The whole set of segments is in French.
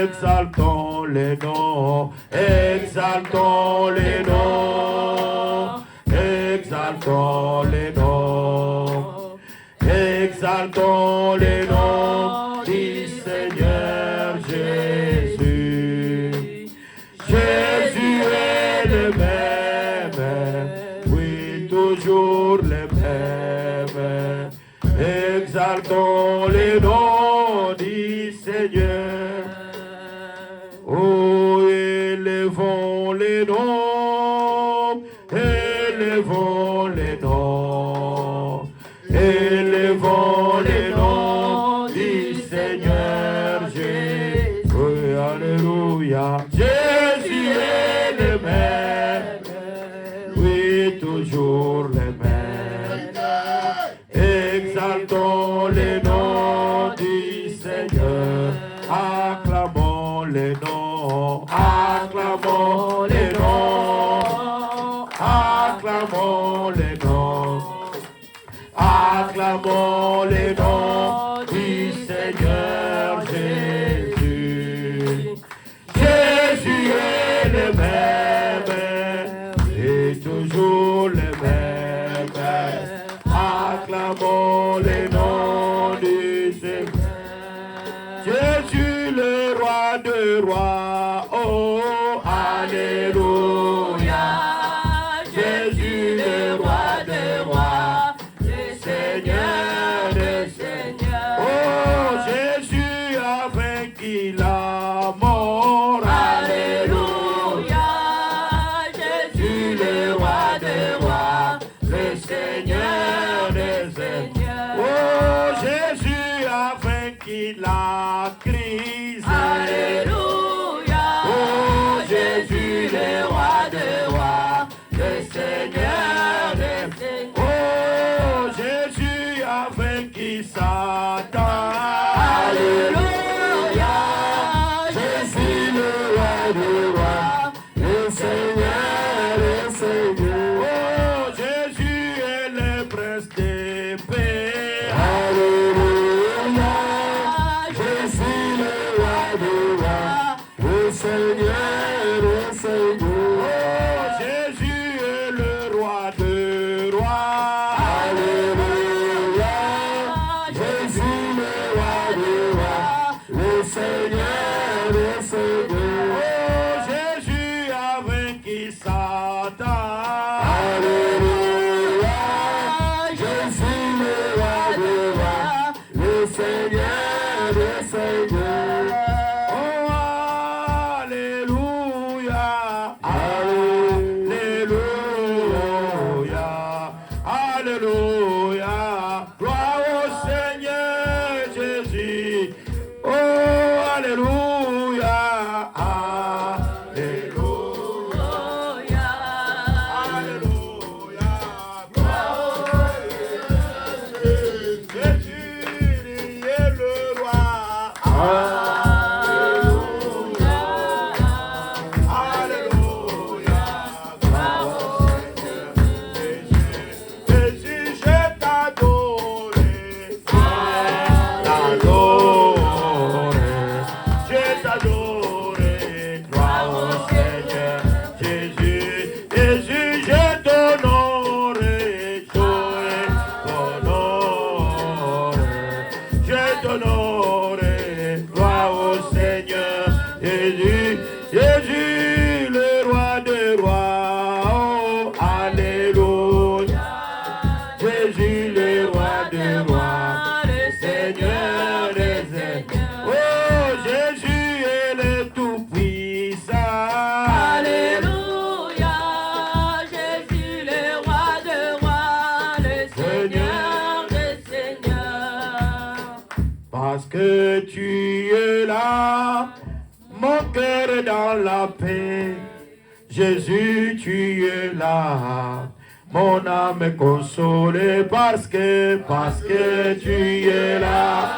exaltons les noms, exaltons les noms, exaltons les noms, exaltons les noms du Seigneur Jésus. Jésus est le même, oui, toujours le même. Exaltons les noms du Seigneur. Oh, élevons les noms, élevons les noms, élevons les noms du Seigneur Jésus. Oui, alléluia. Jésus est le même, oui, toujours le même. Exaltons les noms du Seigneur, acclamons les noms, acclamons les noms, acclamons les noms, acclamons les noms du Seigneur Jésus. Jésus est le même et toujours le même. Acclamons les noms du Seigneur. Jésus le roi de rois, oh, alléluia. Jésus le roi de rois, le Seigneur des seigneurs. Oh, Jésus a vaincu la mort, alléluia. Jésus le roi de rois, le Seigneur des seigneurs. Oh, Jésus a vaincu la crise, alléluia. Oh, Jésus le roi de rois, le Seigneur des seigneurs. Oh, Jésus a vaincu Satan, alléluia. Jésus le roi de rois, le Seigneur des seigneurs. Oh, Jésus est le prince des paix, alléluia. Jésus le roi de rois, le Seigneur des seigneurs. Oh, Jésus est le roi de rois, alléluia. Jésus le roi de rois, le Seigneur des seigneurs. Oh, Jésus a vaincu Satan, alléluia. Jésus le roi de rois, le Seigneur des seigneurs. Oh, alléluia, alléluia, alléluia. Gloire au Seigneur Jésus. Oh, alléluia, alléluia, alléluia. Gloire au Seigneur Jésus, il est le roi. Alléluia, alléluia. Gloire au Seigneur Jésus. Jésus, je t'adore, je t'adore, gloire au Seigneur Jésus. Jésus, je t'honore, je t'honore, gloire au Seigneur Jésus. Jésus, le roi des rois, oh, alléluia. Jésus, le roi des rois, le Seigneur des seigneurs. Oh, Jésus est le tout-puissant, alléluia. Jésus, le roi des rois, le Seigneur des seigneurs. Parce que tu es là, mon cœur est dans la paix. Jésus, tu es là. Mon âme est consolée parce que tu es là.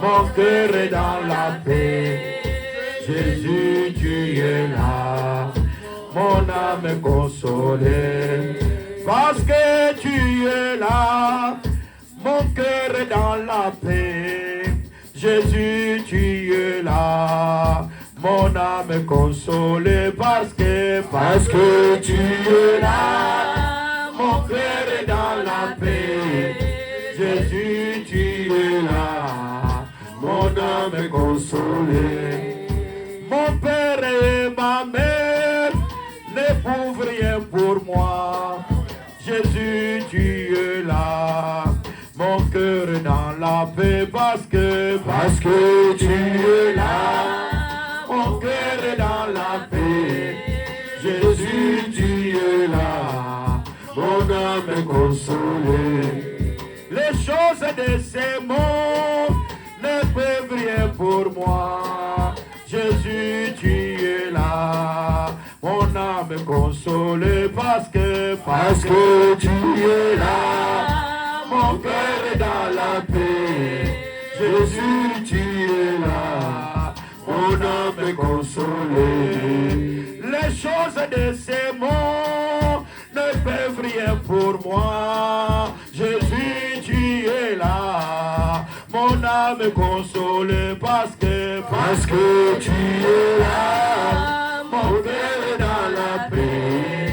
Mon cœur est dans la paix. Jésus, tu es là. Mon âme est consolée parce que tu es là. Mon cœur est dans la paix. Jésus, tu es là. mon âme est consolée parce que tu es là. Mon cœur est dans la paix. Jésus, tu es là. Mon âme est consolée. Mon père et ma mère ne pouvent rien pour moi. Jésus, tu es là. Mon cœur est dans la paix parce que tu es là. Mon cœur est dans la paix. Jésus, tu es là. Mon âme est consolée. Les choses de ces mondes ne peuvent rien pour moi. Jésus, tu es là. Mon âme est consolée parce que tu es là. Mon cœur est dans la paix. Jésus, tu es là. Mon âme est consolée. Les choses de ces mondes ne peuvent rien pour moi. Jésus, tu es là. Mon âme est consolée parce que tu es là. Mon cœur est dans la paix.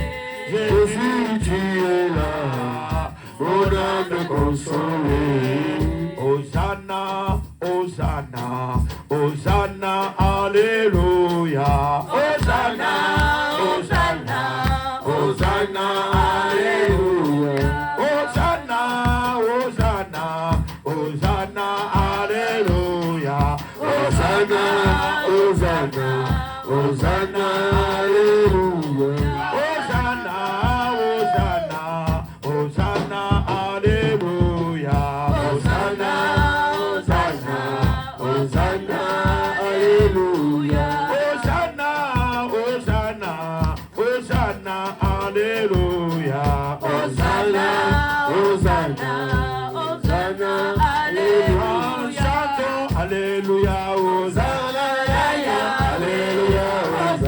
Jésus, tu es là. Mon âme est consolée. Hosanna, Hosanna, Hosanna, Alléluia. Hosanna, Hosanna, Hosanna, Alléluia. Hosanna, Hosanna, Hosanna, Alléluia. Hosanna, Hosanna, Hosanna, Alléluia. Hosanna, Hosanna, Hosanna, Alléluia. Hosanna, Hosanna, Hosanna, Alléluia. Hosanna, Hosanna, Hosanna, Alléluia. Hosanna, Hosanna, Hosanna, Alléluia. Chantons Alléluia, Hosanna, Alléluia, Hosanna.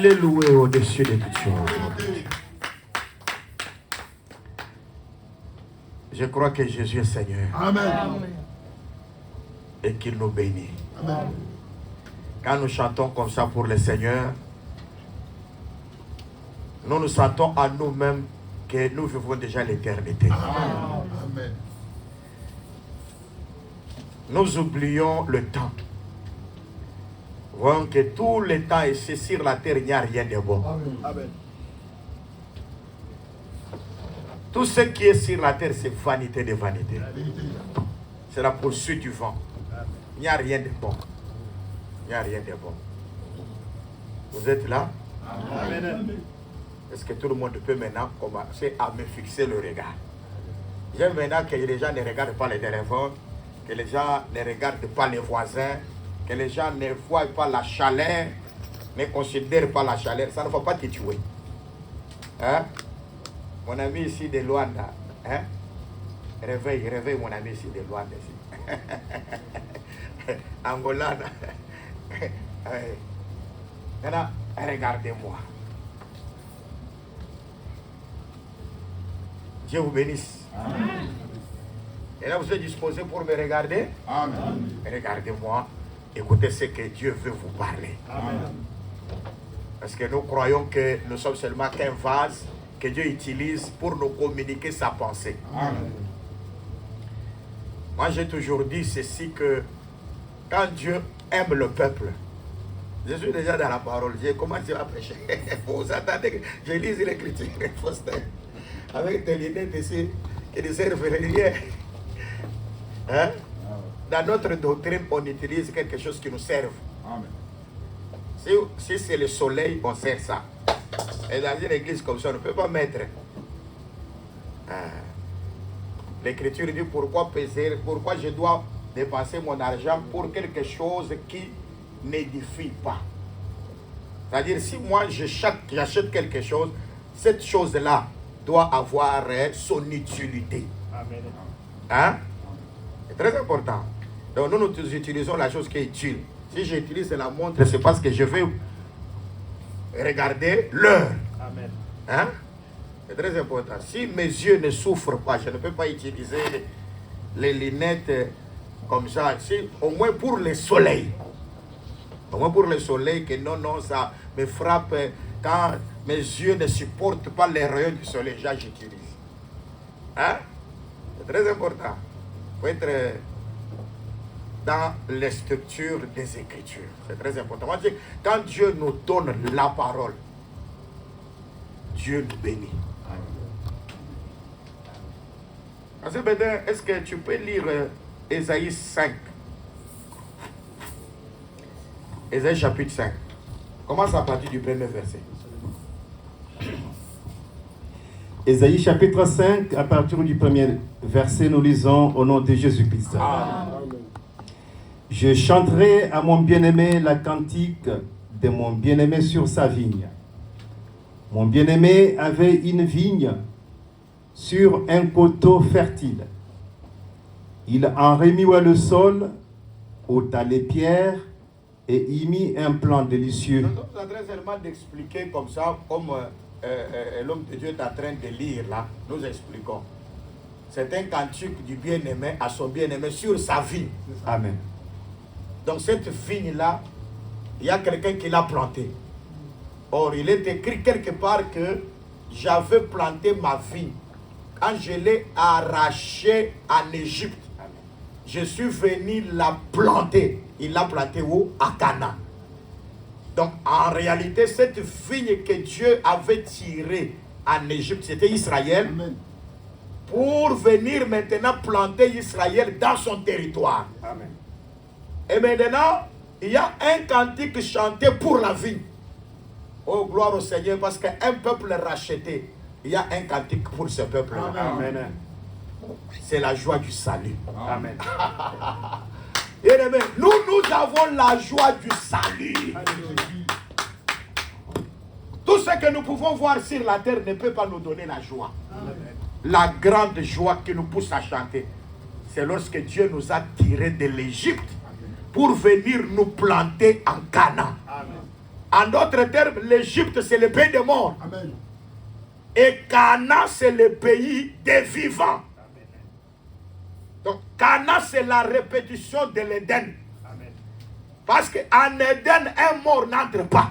Il est loué au-dessus de toutes choses. Je crois que Jésus est Seigneur. Amen. Et qu'il nous bénit. Amen. Quand nous chantons comme ça pour le Seigneur, nous nous sentons à nous-mêmes que nous vivons déjà l'éternité. Amen. Nous oublions le temps. Voyons que tout le temps ici sur la terre, il n'y a rien de bon. Amen. Tout ce qui est sur la terre, c'est vanité de vanité. C'est la poursuite du vent. Il n'y a rien de bon. Il n'y a rien de bon. Vous êtes là? Amen. Est-ce que tout le monde peut maintenant commencer à me fixer le regard? J'aime maintenant que les gens ne regardent pas les téléphones, que les gens ne regardent pas les voisins, que les gens ne voient pas la chaleur, ne considèrent pas la chaleur. Ça ne va pas te tuer. Hein? Mon ami ici de Luanda, hein? Réveille mon ami ici de Luanda. Angolana. Maintenant, regardez-moi. Dieu vous bénisse. Amen. Et là, vous êtes disposé pour me regarder? Amen. Regardez-moi. Écoutez ce que Dieu veut vous parler. Amen. Parce que nous croyons que nous sommes seulement qu'un vase que Dieu utilise pour nous communiquer sa pensée. Amen. Moi, j'ai toujours dit ceci, que quand Dieu aime le peuple, je suis déjà dans la parole, j'ai commencé à prêcher. Vous attendez que je lise l'écriture, Faustin, avec des lunettes ici qui ne servent à rien. Hein? Dans notre doctrine, on utilise quelque chose qui nous serve. Amen. Si c'est le soleil, on sert ça. Et dans une église comme ça, on ne peut pas mettre. L'écriture dit pourquoi je dois dépenser mon argent pour quelque chose qui n'édifie pas. C'est-à-dire, si moi j'achète quelque chose, cette chose-là doit avoir son utilité. Amen. Hein? C'est très important. Donc nous utilisons la chose qui est utile. Si j'utilise la montre, c'est parce que je vais regarder l'heure. Amen. Hein? C'est très important. Si mes yeux ne souffrent pas, je ne peux pas utiliser les lunettes comme ça. Si, au moins pour le soleil. Au moins pour le soleil, que non, ça me frappe. Quand mes yeux ne supportent pas les rayons du soleil, j'utilise. Hein? C'est très important. Il faut être dans les structures des Écritures. C'est très important. Moi, quand Dieu nous donne la parole, Dieu nous bénit. Est-ce que tu peux lire Ésaïe 5? Ésaïe chapitre 5. Commence à partir du premier verset. Ésaïe chapitre 5, à partir du premier verset, nous lisons au nom de Jésus-Christ. Je chanterai à mon bien-aimé la cantique de mon bien-aimé sur sa vigne. Mon bien-aimé avait une vigne sur un coteau fertile. Il en remua le sol, ôta les pierres et y mit un plan délicieux. Nous sommes en train seulement d'expliquer comme ça, comme l'homme de Dieu est en train de lire là, nous expliquons. C'est un cantique du bien-aimé à son bien-aimé sur sa vigne. Amen. Donc cette vigne-là, il y a quelqu'un qui l'a plantée. Or, il est écrit quelque part que j'avais planté ma vigne. Quand je l'ai arrachée en Égypte, je suis venu la planter. Il l'a plantée où? À Canaan. Donc, en réalité, cette vigne que Dieu avait tirée en Égypte, c'était Israël. Amen. Pour venir maintenant planter Israël dans son territoire. Amen. Et maintenant, il y a un cantique chanté pour la vigne. Oh, gloire au Seigneur, parce qu'un peuple racheté, il y a un cantique pour ce peuple. Amen. C'est la joie du salut. Amen. Bien-aimés, nous avons la joie du salut. Tout ce que nous pouvons voir sur la terre ne peut pas nous donner la joie. Amen. La grande joie qui nous pousse à chanter, c'est lorsque Dieu nous a tirés de l'Égypte pour venir nous planter en Canaan. Amen. En d'autres termes, l'Égypte, c'est le pays des morts. Amen. Et Canaan, c'est le pays des vivants. Donc, Canaan, c'est la répétition de l'Éden. Parce qu'en Éden, un mort n'entre pas.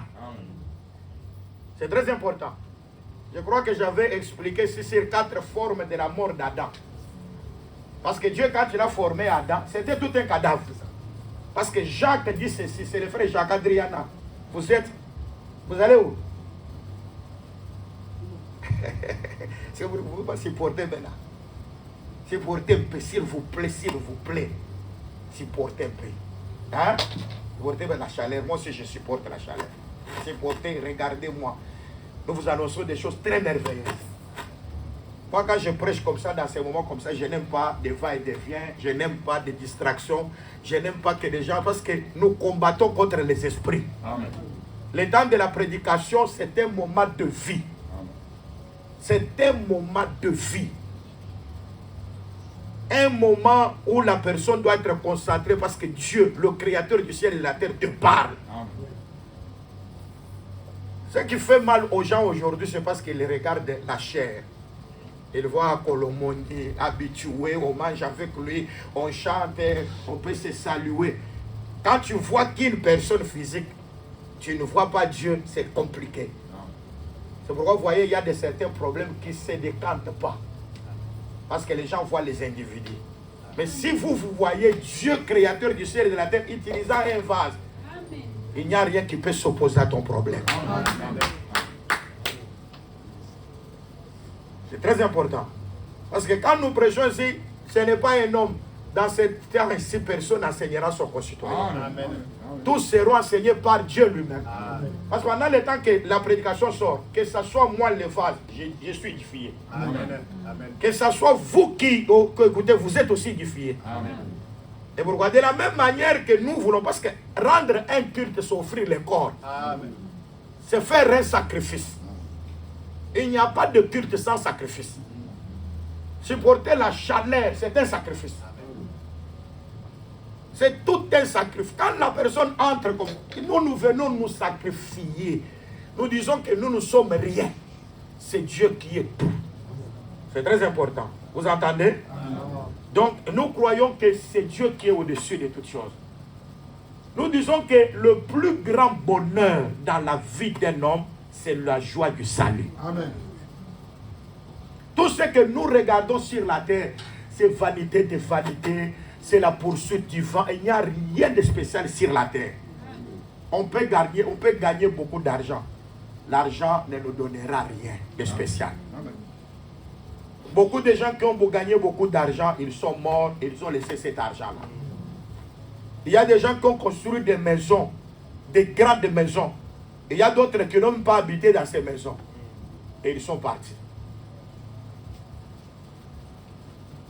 C'est très important. Je crois que j'avais expliqué ces 4 formes de la mort d'Adam. Parce que Dieu, quand il a formé Adam, c'était tout un cadavre. Parce que Jacques dit ceci, c'est le frère Jacques Adriana. Vous allez où? Si vous ne pouvez pas supporter maintenant. Supportez un peu, s'il vous plaît, supportez un peu. Hein? Supportez la chaleur, moi aussi je supporte la chaleur. Supportez, regardez-moi. Nous vous annonçons des choses très merveilleuses. Moi, quand je prêche comme ça, dans ces moments comme ça, je n'aime pas de va-et-vient, je n'aime pas de distractions, je n'aime pas que les gens, parce que nous combattons contre les esprits. Amen. Le temps de la prédication, c'est un moment de vie. C'est un moment de vie. Un moment où la personne doit être concentrée parce que Dieu, le créateur du ciel et de la terre, te parle. Amen. Ce qui fait mal aux gens aujourd'hui, c'est parce qu'ils regardent la chair. Ils voient Colomondi habitué, on mange avec lui, on chante, on peut se saluer. Quand tu vois qu'une personne physique, tu ne vois pas Dieu, c'est compliqué. C'est pourquoi vous voyez, il y a certains problèmes qui ne se décantent pas. Parce que les gens voient les individus. Mais si vous voyez Dieu, créateur du ciel et de la terre, utilisant un vase, il n'y a rien qui peut s'opposer à ton problème. C'est très important. Parce que quand nous prêchons ici, ce n'est pas un homme. Dans cette terre ici, personne enseignera son concitoyen. Amen. Tous seront enseignés par Dieu lui-même. Parce que pendant le temps que la prédication sort, que ce soit moi le vase, je suis édifié. Amen. Que ce soit vous qui écoutez, vous êtes aussi édifié. Amen. Et pourquoi? De la même manière que nous voulons, parce que rendre un culte, c'est offrir le corps. C'est faire un sacrifice. Il n'y a pas de culte sans sacrifice. Supporter la chaleur, c'est un sacrifice. C'est tout un sacrifice. Quand la personne entre comme nous venons nous sacrifier, nous disons que nous ne sommes rien. C'est Dieu qui est tout. C'est très important. Vous entendez? Donc, nous croyons que c'est Dieu qui est au-dessus de toutes choses. Nous disons que le plus grand bonheur dans la vie d'un homme, c'est la joie du salut. Amen. Tout ce que nous regardons sur la terre, c'est vanité de vanité, c'est la poursuite du vent. Il n'y a rien de spécial sur la terre. On peut gagner beaucoup d'argent. L'argent ne nous donnera rien de spécial. Amen. Beaucoup de gens qui ont gagné beaucoup d'argent, ils sont morts, ils ont laissé cet argent-là. Il y a des gens qui ont construit des maisons, des grandes maisons. Il y a d'autres qui n'ont pas habité dans ces maisons. Et ils sont partis.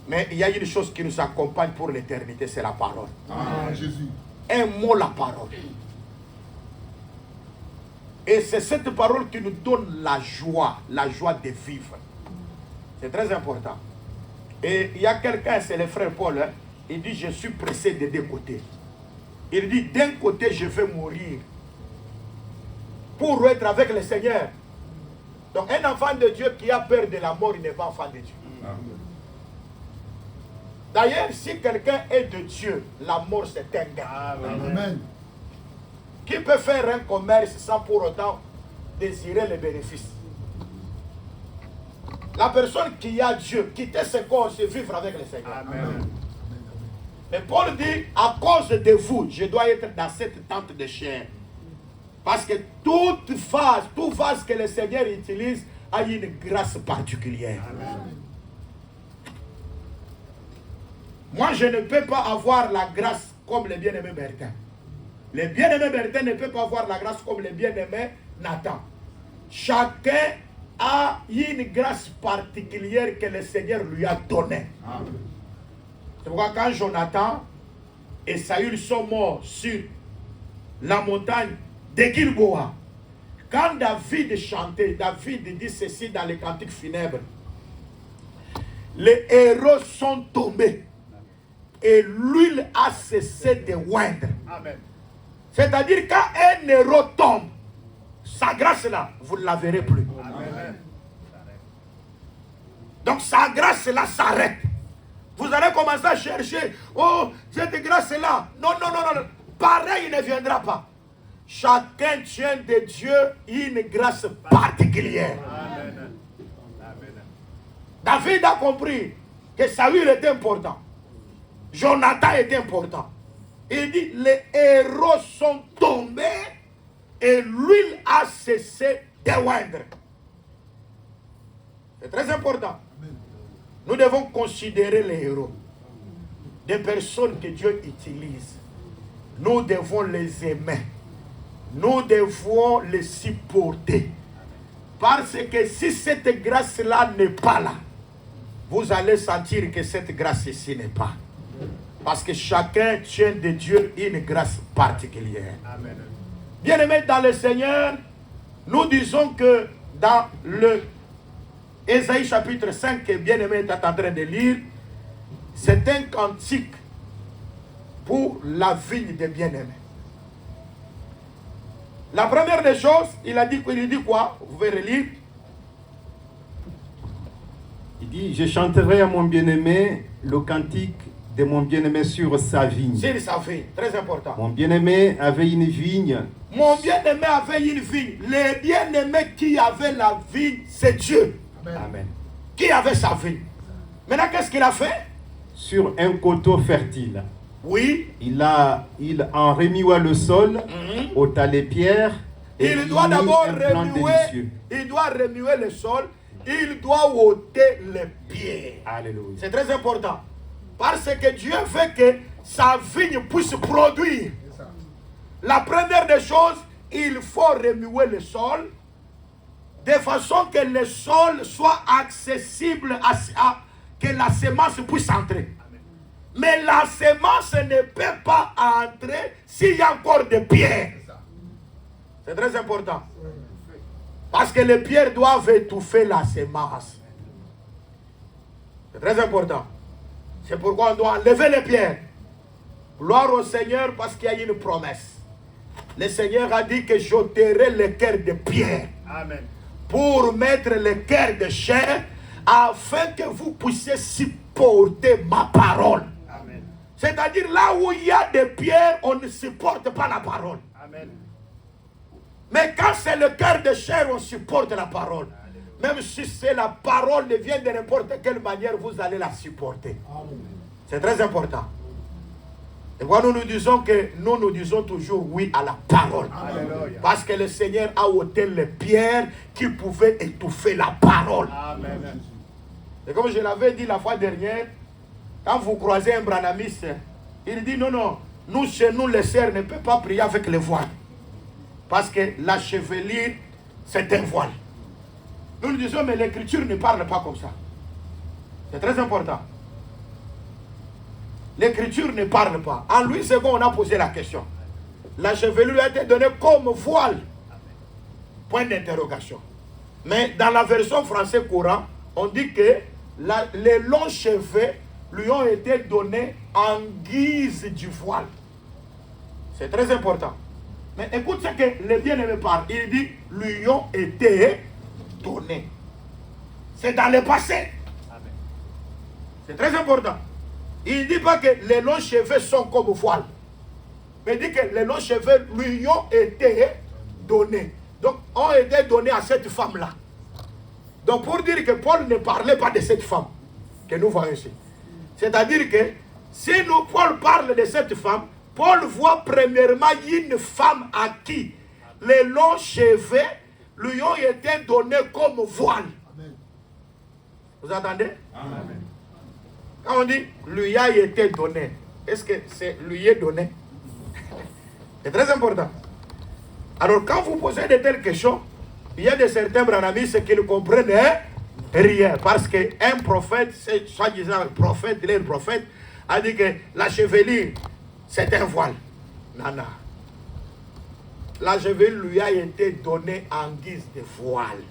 Mais il y a une chose qui nous accompagne pour l'éternité, c'est la parole. Jésus. Un mot, la parole. Et c'est cette parole qui nous donne la joie de vivre. C'est très important. Et il y a quelqu'un, c'est le frère Paul, hein, il dit, je suis pressé des deux côtés. Il dit, d'un côté, je vais mourir pour être avec le Seigneur. Donc un enfant de Dieu qui a peur de la mort, il n'est pas enfant de Dieu. D'ailleurs, si quelqu'un est de Dieu, la mort c'est un gain. Amen. Qui peut faire un commerce sans pour autant désirer les bénéfices? La personne qui a Dieu, quitter ce corps, c'est vivre avec le Seigneur. Amen. Mais Paul dit, à cause de vous, je dois être dans cette tente de chair. Parce que toute vase que le Seigneur utilise a une grâce particulière. Amen. Moi, je ne peux pas avoir la grâce comme le bien-aimé Bertin. Le bien-aimé Bertin ne peut pas avoir la grâce comme le bien-aimé Nathan. Chacun a une grâce particulière que le Seigneur lui a donnée. C'est pourquoi quand Jonathan et Saül sont morts sur la montagne de Gilboa, quand David chantait, David dit ceci dans les cantiques funèbres: les héros sont tombés et l'huile a cessé de oindre. Amen. C'est-à-dire quand un héros tombe, sa grâce-là, vous ne la verrez plus. Amen. Donc sa grâce-là s'arrête. Vous allez commencer à chercher, oh, cette grâce-là. Non, non, non, non. Pareil, il ne viendra pas. Chacun tient de Dieu une grâce particulière. Amen. Amen. David a compris que Saül était important. Jonathan était important. Il dit, les héros sont tombés et l'huile a cessé d'éoindre. C'est très important. Nous devons considérer les héros, des personnes que Dieu utilise. Nous devons les aimer. Nous devons les supporter. Parce que si cette grâce-là n'est pas là, vous allez sentir que cette grâce ici n'est pas. Parce que chacun tient de Dieu une grâce particulière. Amen. Bien-aimés dans le Seigneur, nous disons que dans le Ésaïe chapitre 5 que bien-aimé est en train de lire, c'est un cantique pour la vigne des bien-aimés. La première des choses, il dit quoi? Vous pouvez relire. Il dit, je chanterai à mon bien-aimé le cantique de mon bien-aimé sur sa vigne. Sur sa vigne, très important. Mon bien-aimé avait une vigne. Mon bien-aimé avait une vigne. Les bien-aimés qui avaient la vigne, c'est Dieu. Amen. Qui avait sa vigne. Maintenant, qu'est-ce qu'il a fait? Sur un coteau fertile. Oui. Il en remuait le sol, ôta les pierres. Et Il doit d'abord remuer. remuer le sol. Il doit ôter les pierres. Alléluia. C'est très important. Parce que Dieu veut que sa vigne puisse produire. La première des choses, il faut remuer le sol de façon que le sol soit accessible que la semence puisse entrer. Mais la semence ne peut pas entrer s'il y a encore des pierres. C'est très important. Parce que les pierres doivent étouffer la semence. C'est très important. C'est pourquoi on doit enlever les pierres. Gloire au Seigneur parce qu'il y a une promesse. Le Seigneur a dit que j'ôterai le cœur de pierre. Amen. Pour mettre le cœur de chair afin que vous puissiez supporter ma parole. Amen. C'est-à-dire là où il y a des pierres, on ne supporte pas la parole. Amen. Mais quand c'est le cœur de chair, on supporte la parole. Même si c'est la parole devient de n'importe quelle manière, vous allez la supporter. C'est très important. Et voilà, nous disons toujours oui à la parole. Alléluia. Parce que le Seigneur a ôté les pierres qui pouvaient étouffer la parole. Amen. Et comme je l'avais dit la fois dernière, quand vous croisez un branamiste, il dit non, nous chez nous les sœurs ne peuvent pas prier avec les voiles. Parce que la chevelure, c'est un voile. Nous nous disons, mais l'écriture ne parle pas comme ça. C'est très important. L'écriture ne parle pas. En Louis II, on a posé la question. La chevelure a été donnée comme voile. Point d'interrogation. Mais dans la version française courant, on dit que les longs cheveux lui ont été donnés en guise du voile. C'est très important. Mais écoute ce que le bien-aimé parle. Il dit, lui ont été donnés. C'est dans le passé. Amen. C'est très important. Il ne dit pas que les longs cheveux sont comme voile. Mais il dit que les longs cheveux lui ont été donnés. Donc, ont été donnés à cette femme-là. Donc, pour dire que Paul ne parlait pas de cette femme que nous voyons ici. C'est-à-dire que si Paul parle de cette femme, Paul voit premièrement une femme à qui les longs cheveux lui ont été donnés comme voile. Amen. Vous entendez? Amen. Quand on dit lui a été donné, est-ce que c'est lui est donné? C'est très important. Alors quand vous posez de telles questions, il y a de certains branamistes qui ne comprennent rien. Parce qu'un prophète, c'est soi-disant un prophète, il est un prophète, a dit que la chevelure, c'est un voile. Non, non. La chevelure lui a été donnée en guise de voile.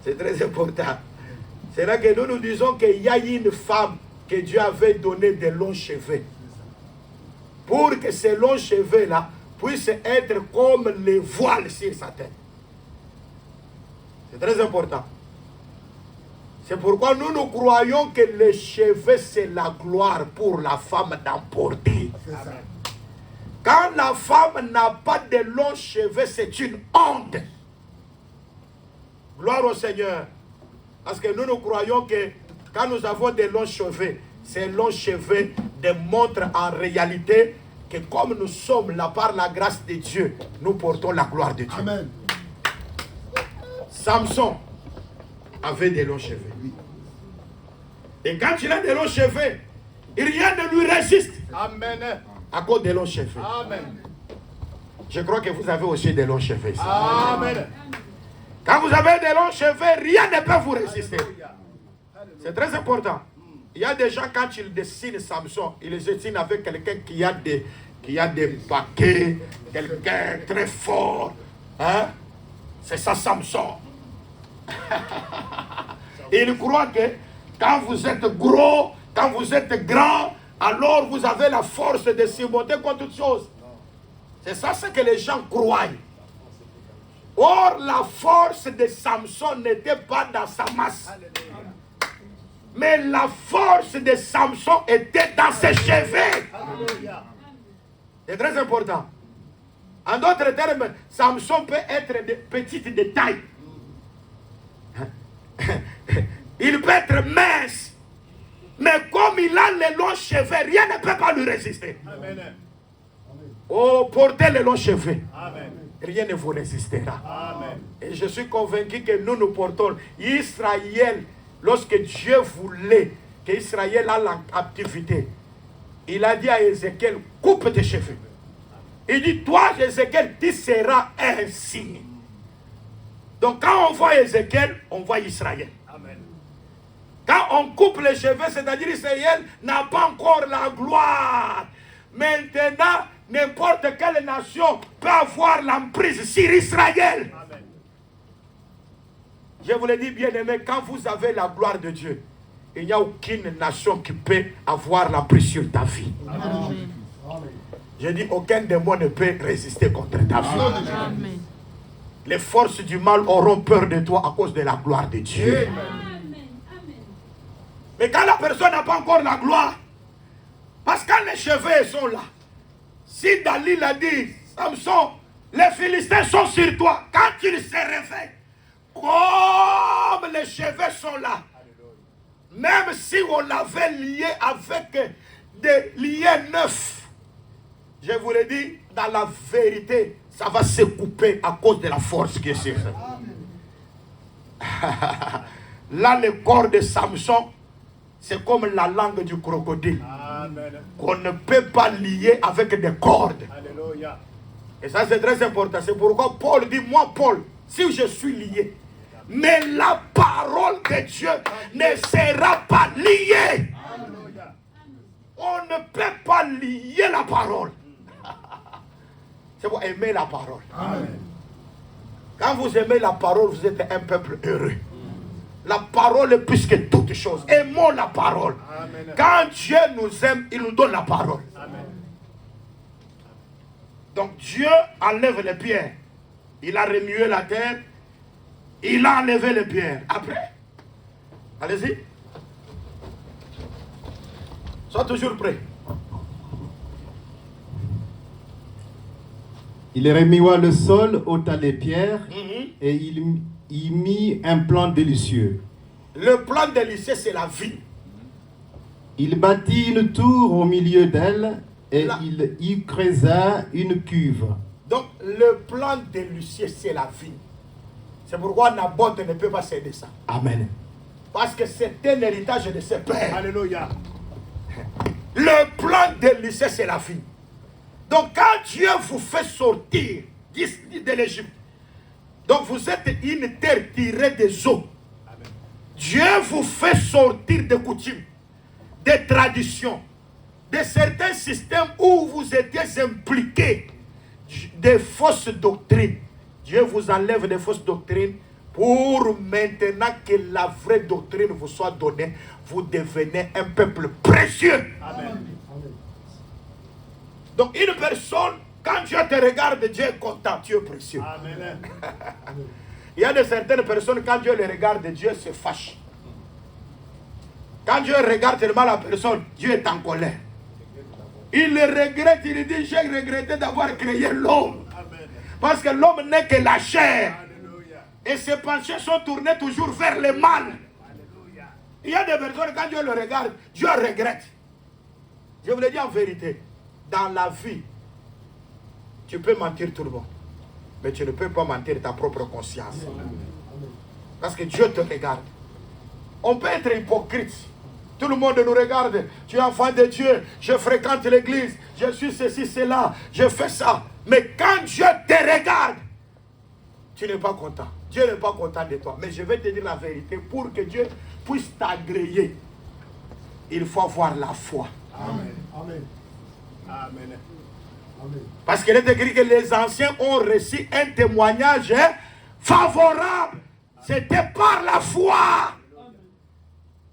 C'est très important. C'est là que nous disons qu'il y a une femme que Dieu avait donné de longs cheveux pour que ces longs cheveux-là puissent être comme les voiles sur sa tête. C'est très important. C'est pourquoi nous croyons que les cheveux, c'est la gloire pour la femme d'emporter. Quand la femme n'a pas de longs cheveux, c'est une honte. Gloire au Seigneur. Parce que nous croyons que quand nous avons des longs cheveux, ces longs cheveux démontrent en réalité que comme nous sommes là par la grâce de Dieu, nous portons la gloire de Dieu. Amen. Samson avait des longs cheveux. Et quand il a des longs cheveux, rien ne lui résiste. Amen. À cause des longs cheveux. Amen. Je crois que vous avez aussi des longs cheveux ici. Amen. Quand vous avez des longs cheveux, rien ne peut vous résister. C'est très important. Il y a des gens, quand ils dessinent Samson, ils les dessinent avec quelqu'un qui a des paquets, quelqu'un très fort. Hein? C'est ça Samson. Ils croient que quand vous êtes gros, quand vous êtes grand, alors vous avez la force de surmonter contre toutes choses. C'est ça ce que les gens croient. Or, la force de Samson n'était pas dans sa masse. Mais la force de Samson était dans ses cheveux. C'est très important. En d'autres termes, Samson peut être petit de taille. Il peut être mince. Mais comme il a les longs cheveux, rien ne peut pas lui résister. Amen. Oh, portez les longs cheveux. Amen. Rien ne vous résistera. Amen. Et je suis convaincu que nous portons. Israël, lorsque Dieu voulait qu'Israël a la captivité, il a dit à Ézéchiel, coupe tes cheveux. Il dit, toi, Ézéchiel, tu seras un signe. Donc quand on voit Ézéchiel, on voit Israël. Amen. Quand on coupe les cheveux, c'est-à-dire Israël n'a pas encore la gloire. Maintenant, n'importe quelle nation peut avoir l'emprise sur Israël. Amen. Je vous le dis bien aimé, quand vous avez la gloire de Dieu, il n'y a aucune nation qui peut avoir l'emprise sur ta vie. Amen. Je dis, aucun démon ne peut résister contre ta vie. Amen. Les forces du mal auront peur de toi à cause de la gloire de Dieu. Amen. Mais quand la personne n'a pas encore la gloire, parce que quand les cheveux sont là, si Dalil a dit, Samson, les Philistins sont sur toi, quand il se réveille, comme les cheveux sont là, même si on l'avait lié avec des liens neufs, je vous le dis, dans la vérité, ça va se couper à cause de la force qui est sur ça. Là, le corps de Samson, c'est comme la langue du crocodile. Amen. Qu'on ne peut pas lier avec des cordes. Alléluia. Et ça, c'est très important. C'est pourquoi Paul dit, moi, Paul, si je suis lié, mais la parole de Dieu ne sera pas liée. Alléluia. On ne peut pas lier la parole. C'est pour aimer la parole. Amen. Quand vous aimez la parole, vous êtes un peuple heureux. La parole est plus que toute chose. Aimons la parole. Amen. Quand Dieu nous aime, il nous donne la parole. Amen. Donc Dieu enlève les pierres. Il a remué la terre. Il a enlevé les pierres. Après, allez-y. Sois toujours prêt. Il remua le sol, ôta les pierres, Mhm. et il y mit un plan délicieux. Le plan de lycée, c'est la vie. Il bâtit une tour au milieu d'elle, et Là. il y creusa une cuve. Donc, le plan de Lucier, c'est la vie. C'est pourquoi Naboth ne peut pas céder ça. Amen. Parce que c'est un héritage de ses pères. Alléluia. Le plan de Lucier, c'est la vie. Donc, quand Dieu vous fait sortir de l'Égypte, donc vous êtes une terre tirée des eaux. Amen. Dieu vous fait sortir des coutumes, des traditions, de certains systèmes où vous étiez impliqués, des fausses doctrines. Dieu vous enlève des fausses doctrines pour maintenant que la vraie doctrine vous soit donnée, vous devenez un peuple précieux. Amen. Donc une personne, quand Dieu te regarde, Dieu est content, tu es précieux. Amen. Il y a de certaines personnes, quand Dieu les regarde, Dieu se fâche. Quand Dieu regarde tellement la personne, Dieu est en colère. Il le regrette, il dit, j'ai regretté d'avoir créé l'homme. Parce que l'homme n'est que la chair. Alléluia. Et ses pensées sont tournées toujours vers le mal. Alléluia. Il y a des personnes, quand Dieu le regarde, Dieu regrette. Je vous le dis en vérité, dans la vie, tu peux mentir tout le monde. Mais tu ne peux pas mentir ta propre conscience. Parce que Dieu te regarde. On peut être hypocrite. Tout le monde nous regarde. Tu es enfant de Dieu. Je fréquente l'église. Je suis ceci, cela. Je fais ça. Mais quand Dieu te regarde, tu n'es pas content. Dieu n'est pas content de toi. Mais je vais te dire la vérité. Pour que Dieu puisse t'agréer, il faut avoir la foi. Amen. Amen. Amen. Amen. Parce qu'il est écrit que les anciens ont reçu un témoignage favorable. C'était par la foi.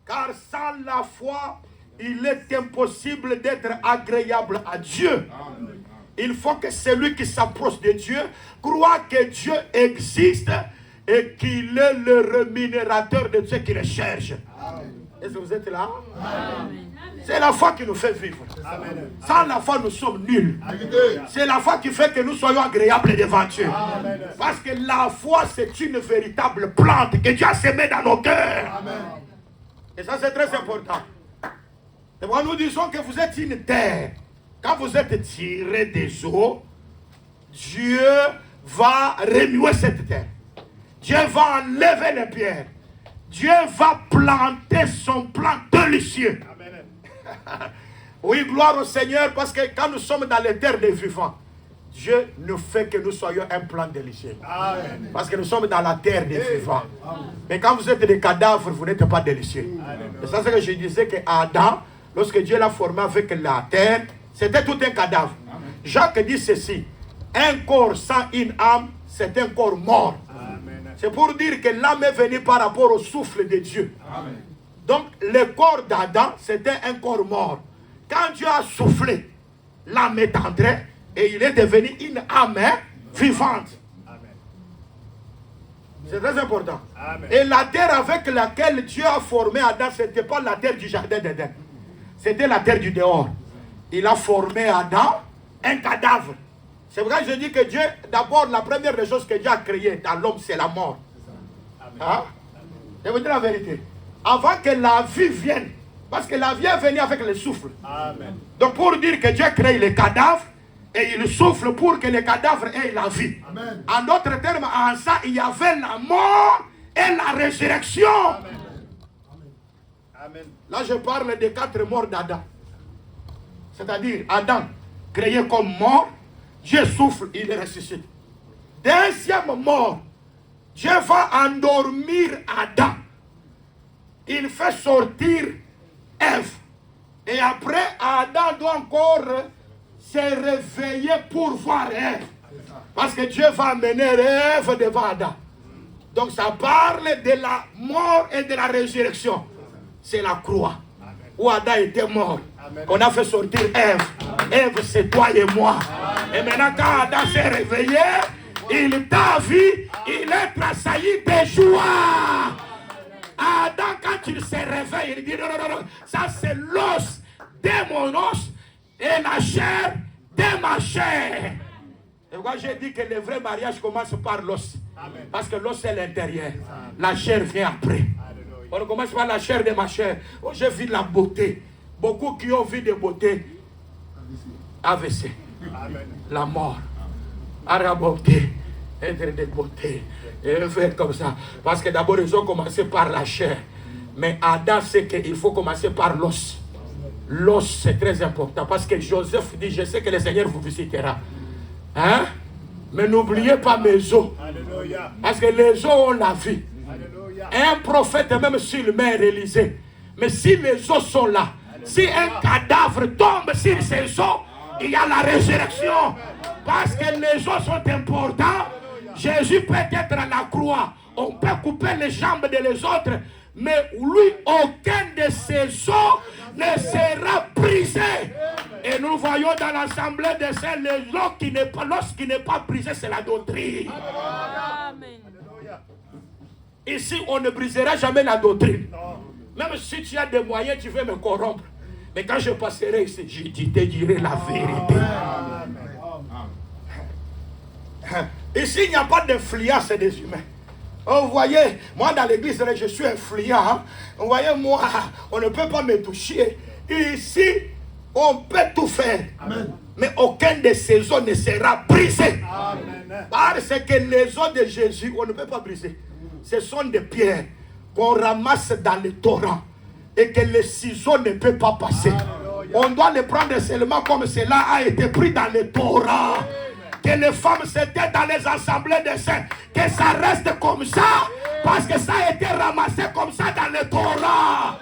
Car sans la foi, il est impossible d'être agréable à Dieu. Il faut que celui qui s'approche de Dieu croit que Dieu existe et qu'il est le rémunérateur de ceux qui le cherchent. Est-ce que vous êtes là? Amen. C'est la foi qui nous fait vivre. Amen. Sans la foi, nous sommes nuls. Alléluia. C'est la foi qui fait que nous soyons agréables devant Dieu. Amen. Parce que la foi, c'est une véritable plante que Dieu a semée dans nos cœurs. Amen. Et ça, c'est très important. Et moi, nous disons que vous êtes une terre. Quand vous êtes tiré des eaux, Dieu va remuer cette terre. Dieu va enlever les pierres. Dieu va planter son plan délicieux. Amen. Oui, gloire au Seigneur, parce que quand nous sommes dans les terres des vivants, Dieu ne fait que nous soyons un plan délicieux. Amen. Parce que nous sommes dans la terre des vivants. Mais quand vous êtes des cadavres, vous n'êtes pas délicieux. Et ça, c'est que je disais que Adam, lorsque Dieu l'a formé avec la terre, c'était tout un cadavre. Jacques dit ceci: un corps sans une âme, c'est un corps mort. Amen. C'est pour dire que l'âme est venue par rapport au souffle de Dieu. Amen. Donc, le corps d'Adam, c'était un corps mort. Quand Dieu a soufflé, l'âme est entrée et il est devenu une âme vivante. Amen. C'est très important. Amen. Et la terre avec laquelle Dieu a formé Adam, ce n'était pas la terre du jardin d'Éden. C'était la terre du dehors. Il a formé Adam, un cadavre. C'est vrai que je dis que Dieu, d'abord, la première des choses que Dieu a créées dans l'homme, c'est la mort. Hein? Je vous dis la vérité. Avant que la vie vienne, parce que la vie est venue avec le souffle. Amen. Donc pour dire que Dieu crée les cadavres, et il souffle pour que les cadavres aient la vie. Amen. En d'autres termes, en ça, il y avait la mort et la résurrection. Amen. Là, je parle des 4 morts d'Adam. C'est-à-dire, Adam, créé comme mort, Dieu souffle, il ressuscite. Deuxième mort, Dieu va endormir Adam. Il fait sortir Ève. Et après, Adam doit encore se réveiller pour voir Ève. Parce que Dieu va amener Ève devant Adam. Donc ça parle de la mort et de la résurrection. C'est la croix. Où Adam était mort. On a fait sortir Ève. Ève, c'est toi et moi. Et maintenant, quand Adam s'est réveillé, il t'a vu, il est tressailli de joie. Adam, quand il se réveille, il dit non, non, non, ça c'est l'os de mon os et la chair de ma chair. Et moi j'ai dit que le vrai mariage commence par l'os. Parce que l'os c'est l'intérieur. La chair vient après. On commence par la chair de ma chair. Oh, j'ai vu la beauté. Beaucoup qui ont vu de beauté. AVC. La mort. Araboté. Être de beauté. Et faire comme ça. Parce que d'abord ils ont commencé par la chair. Mais Adam sait qu'il faut commencer par l'os. L'os c'est très important. Parce que Joseph dit, je sais que le Seigneur vous visitera. Hein? Mais n'oubliez pas mes os. Alléluia. Parce que les os ont la vie. Alléluia. Un prophète, même s'il meurt Élysée, mais si les os sont là, si un cadavre tombe sur ces os, il y a la résurrection. Parce que les os sont importants. Jésus peut être à la croix. On peut couper les jambes de les autres. Mais lui, aucun de ses os ne sera brisé. Et nous nous voyons dans l'assemblée des saints, lorsqu'il n'est pas brisé, c'est la doctrine. Amen. Ici, on ne brisera jamais la doctrine. Même si tu as des moyens, tu veux me corrompre. Mais quand je passerai ici, je te dirai la vérité. Ici, il n'y a pas d'influence des humains. Oh, vous voyez, moi dans l'église, je suis influent. Vous voyez, moi, on ne peut pas me toucher. Ici, on peut tout faire. Amen. Mais aucun de ces os ne sera brisé. Amen. Parce que les os de Jésus, on ne peut pas briser. Ce sont des pierres qu'on ramasse dans le torrent et que le ciseau ne peut pas passer. Alléluia. On doit le prendre seulement comme cela a été pris dans le torrent. Que les femmes s'étaient dans les assemblées des saints, que ça reste comme ça, parce que ça a été ramassé comme ça dans le Torah.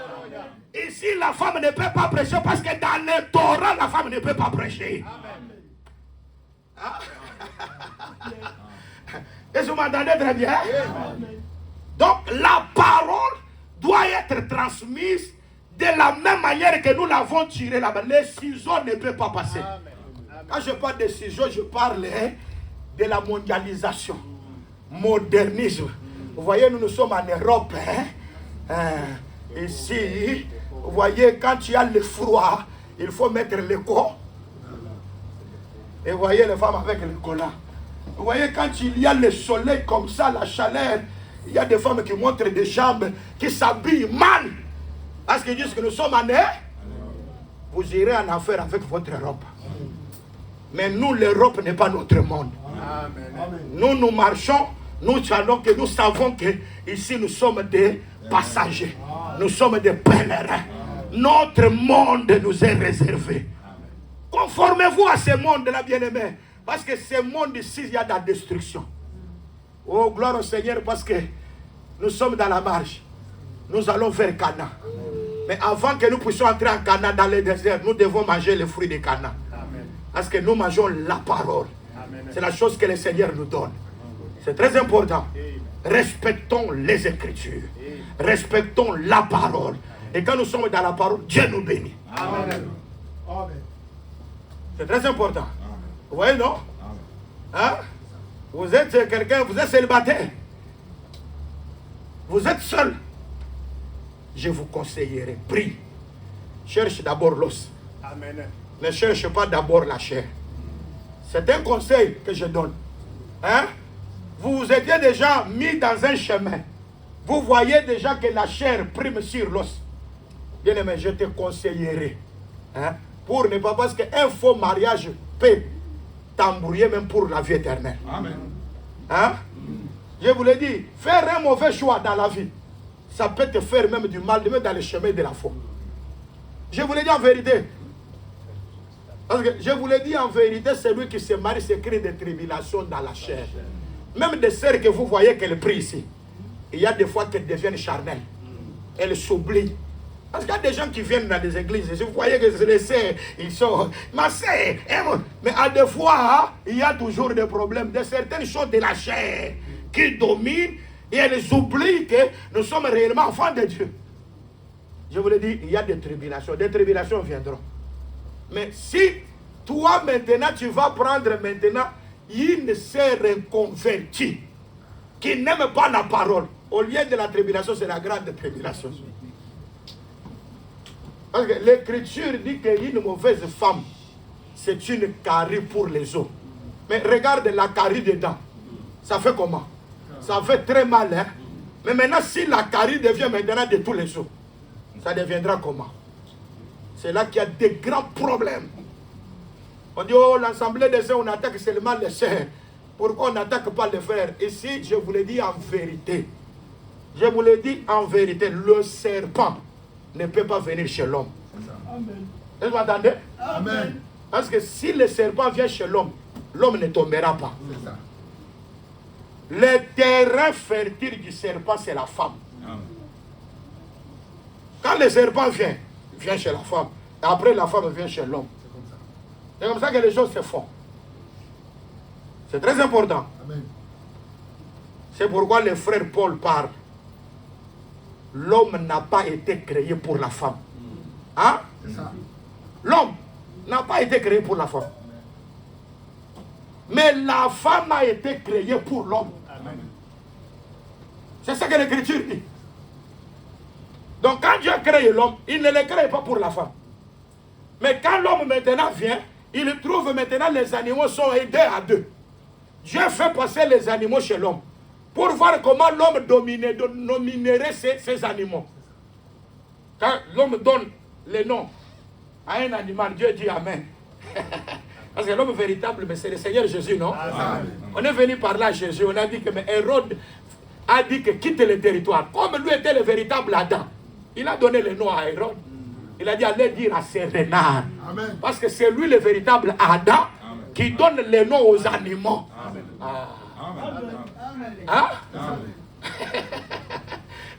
Ici, la femme ne peut pas prêcher parce que dans le Torah, la femme ne peut pas prêcher. Ah. Est-ce que vous m'entendez très bien? Donc, la parole doit être transmise de la même manière que nous l'avons tirée là-bas. Les ciseaux ne peuvent pas passer. Quand je parle de ciseaux, je parle de la mondialisation, modernisme. Vous voyez, nous sommes en Europe. Ici, vous voyez, quand tu as le froid, il faut mettre le corps. Et vous voyez les femmes avec le collant. Vous voyez, quand il y a le soleil comme ça, la chaleur, il y a des femmes qui montrent des jambes, qui s'habillent mal. Parce qu'ils disent que nous sommes en Europe. Vous irez en affaire avec votre Europe. Mais nous, l'Europe n'est pas notre monde. Amen. Nous marchons, nous savons que ici nous sommes des passagers. Nous sommes des pèlerins. Notre monde nous est réservé. Conformez-vous à ce monde-là, bien-aimés. Parce que ce monde ici, il y a de la destruction. Oh, gloire au Seigneur, parce que nous sommes dans la marche. Nous allons vers Canaan. Mais avant que nous puissions entrer en Canaan dans le désert, nous devons manger les fruits de Canaan. Parce que nous mangeons la parole. C'est la chose que le Seigneur nous donne. C'est très important. Respectons les Écritures. Respectons la parole. Et quand nous sommes dans la parole, Dieu nous bénit. Amen. C'est très important. Vous voyez, non? Hein? Vous êtes quelqu'un, vous êtes célibataire. Vous êtes seul. Je vous conseillerais, prie. Cherche d'abord l'os. Amen. Ne cherche pas d'abord la chair. C'est un conseil que je donne. Hein? Vous vous étiez déjà mis dans un chemin. Vous voyez déjà que la chair prime sur l'os. Bien aimé, je te conseillerais. Hein? Pour ne pas, parce qu'un faux mariage peut t'embrouiller même pour la vie éternelle. Amen. Hein? Je vous l'ai dit, faire un mauvais choix dans la vie, ça peut te faire même du mal, même dans le chemin de la foi. Je vous l'ai dit en vérité. Parce que je vous l'ai dit en vérité, celui qui se marie se crée des tribulations dans la chair. Même des sœurs que vous voyez qu'elles prient ici, il y a des fois qu'elles deviennent charnelles. Elles s'oublient. Parce qu'il y a des gens qui viennent dans des églises, et vous voyez que les sœurs, ils sont... Ma sœur, mais à des fois, il y a toujours des problèmes, de certaines choses de la chair qui dominent, et elles oublient que nous sommes réellement enfants de Dieu. Je vous l'ai dit, il y a des tribulations viendront. Mais si toi maintenant tu vas prendre maintenant une sœur inconvertie qui n'aime pas la parole, au lieu de la tribulation, c'est la grande tribulation. Parce que l'écriture dit qu'une mauvaise femme, c'est une carie pour les os. Mais regarde la carie dedans. Ça fait comment? Ça fait très mal, hein? Mais maintenant, si la carie devient maintenant de tous les os, ça deviendra comment? C'est là qu'il y a des grands problèmes. On dit, oh, l'assemblée des saints, on attaque seulement les saints. Pourquoi on n'attaque pas les frères? Ici, je vous l'ai dit en vérité. Je vous l'ai dit en vérité. Le serpent ne peut pas venir chez l'homme. Amen. Est-ce que vous entendez? Amen. Parce que si le serpent vient chez l'homme, l'homme ne tombera pas. C'est ça. Le terrain fertile du serpent, c'est la femme. Amen. Quand le serpent vient, il vient chez la femme. Et après, la femme vient chez l'homme. C'est comme ça que les choses se font. C'est très important. Amen. C'est pourquoi le frère Paul parle. L'homme n'a pas été créé pour la femme. Hein? C'est ça. L'homme n'a pas été créé pour la femme. Mais la femme a été créée pour l'homme. C'est ce que l'Écriture dit. Donc quand Dieu a créé l'homme, il ne le crée pas pour la femme. Mais quand l'homme maintenant vient, il trouve maintenant les animaux sont aidés à deux. Dieu fait passer les animaux chez l'homme pour voir comment l'homme nominerait ces animaux. Quand l'homme donne les noms à un animal, Dieu dit Amen. Parce que l'homme véritable, mais c'est le Seigneur Jésus, non? Amen. On est venu par là à Jésus, on a dit que mais Hérode a dit que quitte le territoire. Comme lui était le véritable Adam, il a donné le nom à Hérode. Il a dit allez dire à ces renards. Amen. Parce que c'est lui le véritable Adam. Amen. Qui donne les noms aux animaux. Amen. Ah. Amen. Hein?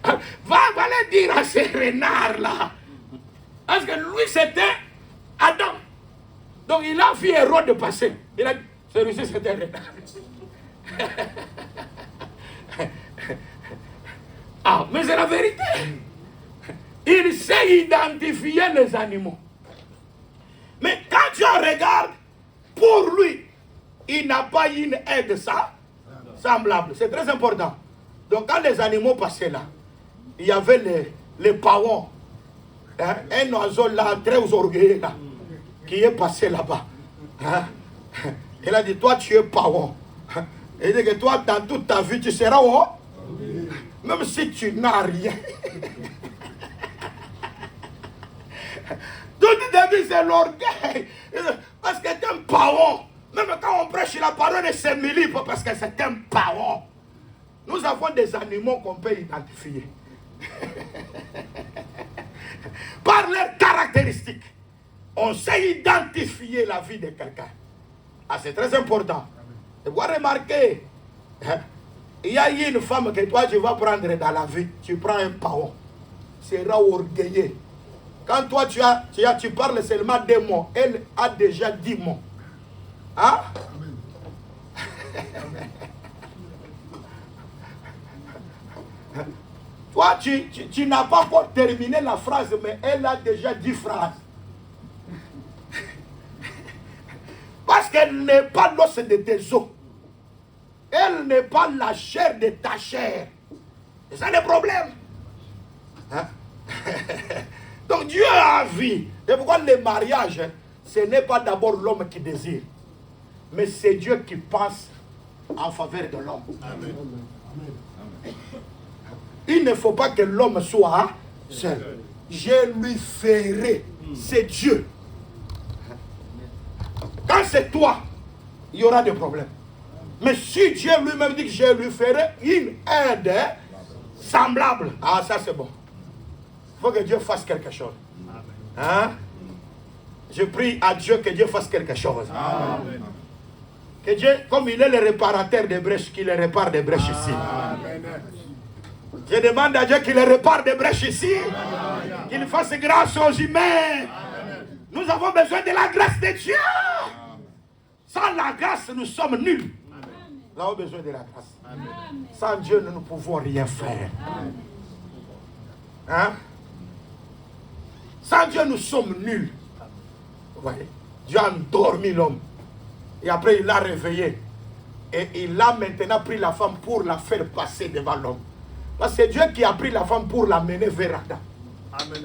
Amen. Va aller dire à ces renards là. Parce que lui c'était Adam. Donc il a vu Hérode passer. Il a dit celui-ci c'était un renard. Ah, mais c'est la vérité. Il sait identifier les animaux. Mais quand tu regardes, pour lui, il n'a pas une aide semblable. C'est très important. Donc quand les animaux passaient là, il y avait les pavons. Hein, un oiseau là, très orgueilleux là, qui est passé là-bas. Hein? Il a dit, toi tu es pavon. Il dit que toi, dans toute ta vie, tu seras haut. Même si tu n'as rien. Toute ta vie, c'est l'orgueil. Parce que c'est un pavon. Même quand on prêche la parole, elle se m'humilie parce que c'est un pavon. Nous avons des animaux qu'on peut identifier. Par leurs caractéristiques. On sait identifier la vie de quelqu'un. Ah, c'est très important. Tu dois remarquer, il y a une femme que toi tu vas prendre dans la vie, tu prends un pavon, sera orgueilleux. Quand toi tu parles seulement des mots, elle a déjà 10 mots. Hein? Toi tu n'as pas encore terminé la phrase, mais elle a déjà 10 phrases. Parce qu'elle n'est pas l'os de tes os. Elle n'est pas la chair de ta chair. C'est ça le problème. Hein? Donc Dieu a vu. C'est pourquoi le mariage, ce n'est pas d'abord l'homme qui désire. Mais c'est Dieu qui pense en faveur de l'homme. Il ne faut pas que l'homme soit seul. Je lui ferai. C'est Dieu. Quand c'est toi, il y aura des problèmes. Mais si Dieu lui-même dit que je lui ferai une aide semblable, ah ça c'est bon. Il faut que Dieu fasse quelque chose. Hein? Je prie à Dieu que Dieu fasse quelque chose. Amen. Que Dieu, comme il est le réparateur des brèches, qu'il répare des brèches ici. Amen. Je demande à Dieu qu'il répare des brèches ici. Qu'il fasse grâce aux humains. Nous avons besoin de la grâce de Dieu. Sans la grâce, nous sommes nuls. Nous avons besoin de la grâce. Amen. Sans Dieu, nous ne pouvons rien faire. Hein? Sans Dieu, nous sommes nuls. Vous voyez? Dieu a endormi l'homme. Et après, il l'a réveillé. Et il a maintenant pris la femme pour la faire passer devant l'homme. Parce que c'est Dieu qui a pris la femme pour la mener vers Adam. Amen.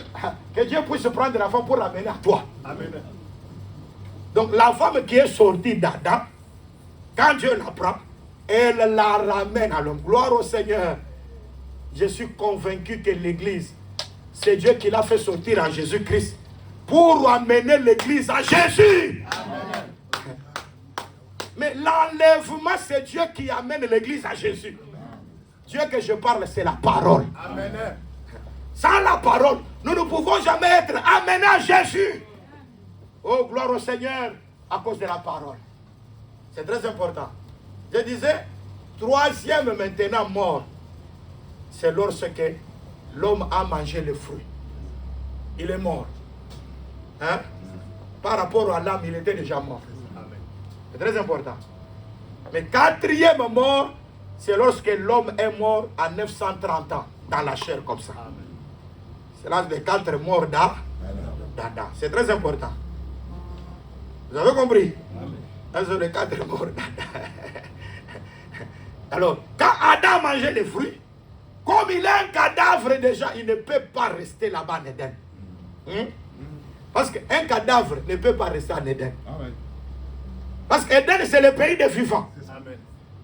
Que Dieu puisse prendre la femme pour la mener à toi. Amen. Donc la femme qui est sortie d'Adam, quand Dieu la prend, elle la ramène à l'homme. Gloire au Seigneur. Je suis convaincu que l'Église, c'est Dieu qui l'a fait sortir en Jésus-Christ pour amener l'Église à Jésus. Amen. Mais l'enlèvement, c'est Dieu qui amène l'Église à Jésus. Dieu que je parle, c'est la parole. Amen. Sans la parole, nous ne pouvons jamais être amenés à Jésus. Oh, gloire au Seigneur, à cause de la parole. C'est très important. Je disais, troisième maintenant mort, c'est lorsque l'homme a mangé le fruit. Il est mort. Hein? Par rapport à l'âme, il était déjà mort. C'est très important. Mais quatrième mort, c'est lorsque l'homme est mort à 930 ans, dans la chair comme ça. C'est l'âge des 4 morts d'Adam. C'est très important. Vous avez compris? Un sur les 4 morts. Alors, quand Adam mangeait les fruits, comme il est un cadavre déjà, il ne peut pas rester là-bas en Éden. Parce qu'un cadavre ne peut pas rester en Éden. Parce qu'Éden, c'est le pays des vivants.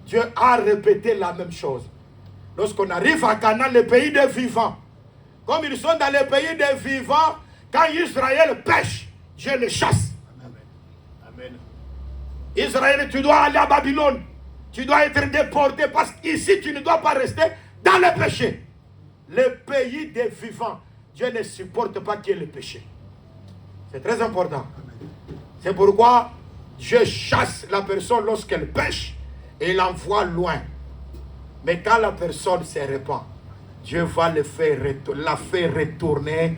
Dieu a répété la même chose. Lorsqu'on arrive à Canaan, le pays des vivants, comme ils sont dans le pays des vivants, quand Israël pêche, Dieu le chasse. Amen. Israël, tu dois aller à Babylone. Tu dois être déporté parce qu'ici, tu ne dois pas rester dans le péché. Le pays des vivants, Dieu ne supporte pas qu'il y ait le péché. C'est très important. C'est pourquoi Dieu chasse la personne lorsqu'elle pêche et l'envoie loin. Mais quand la personne se répand, Dieu va la faire retourner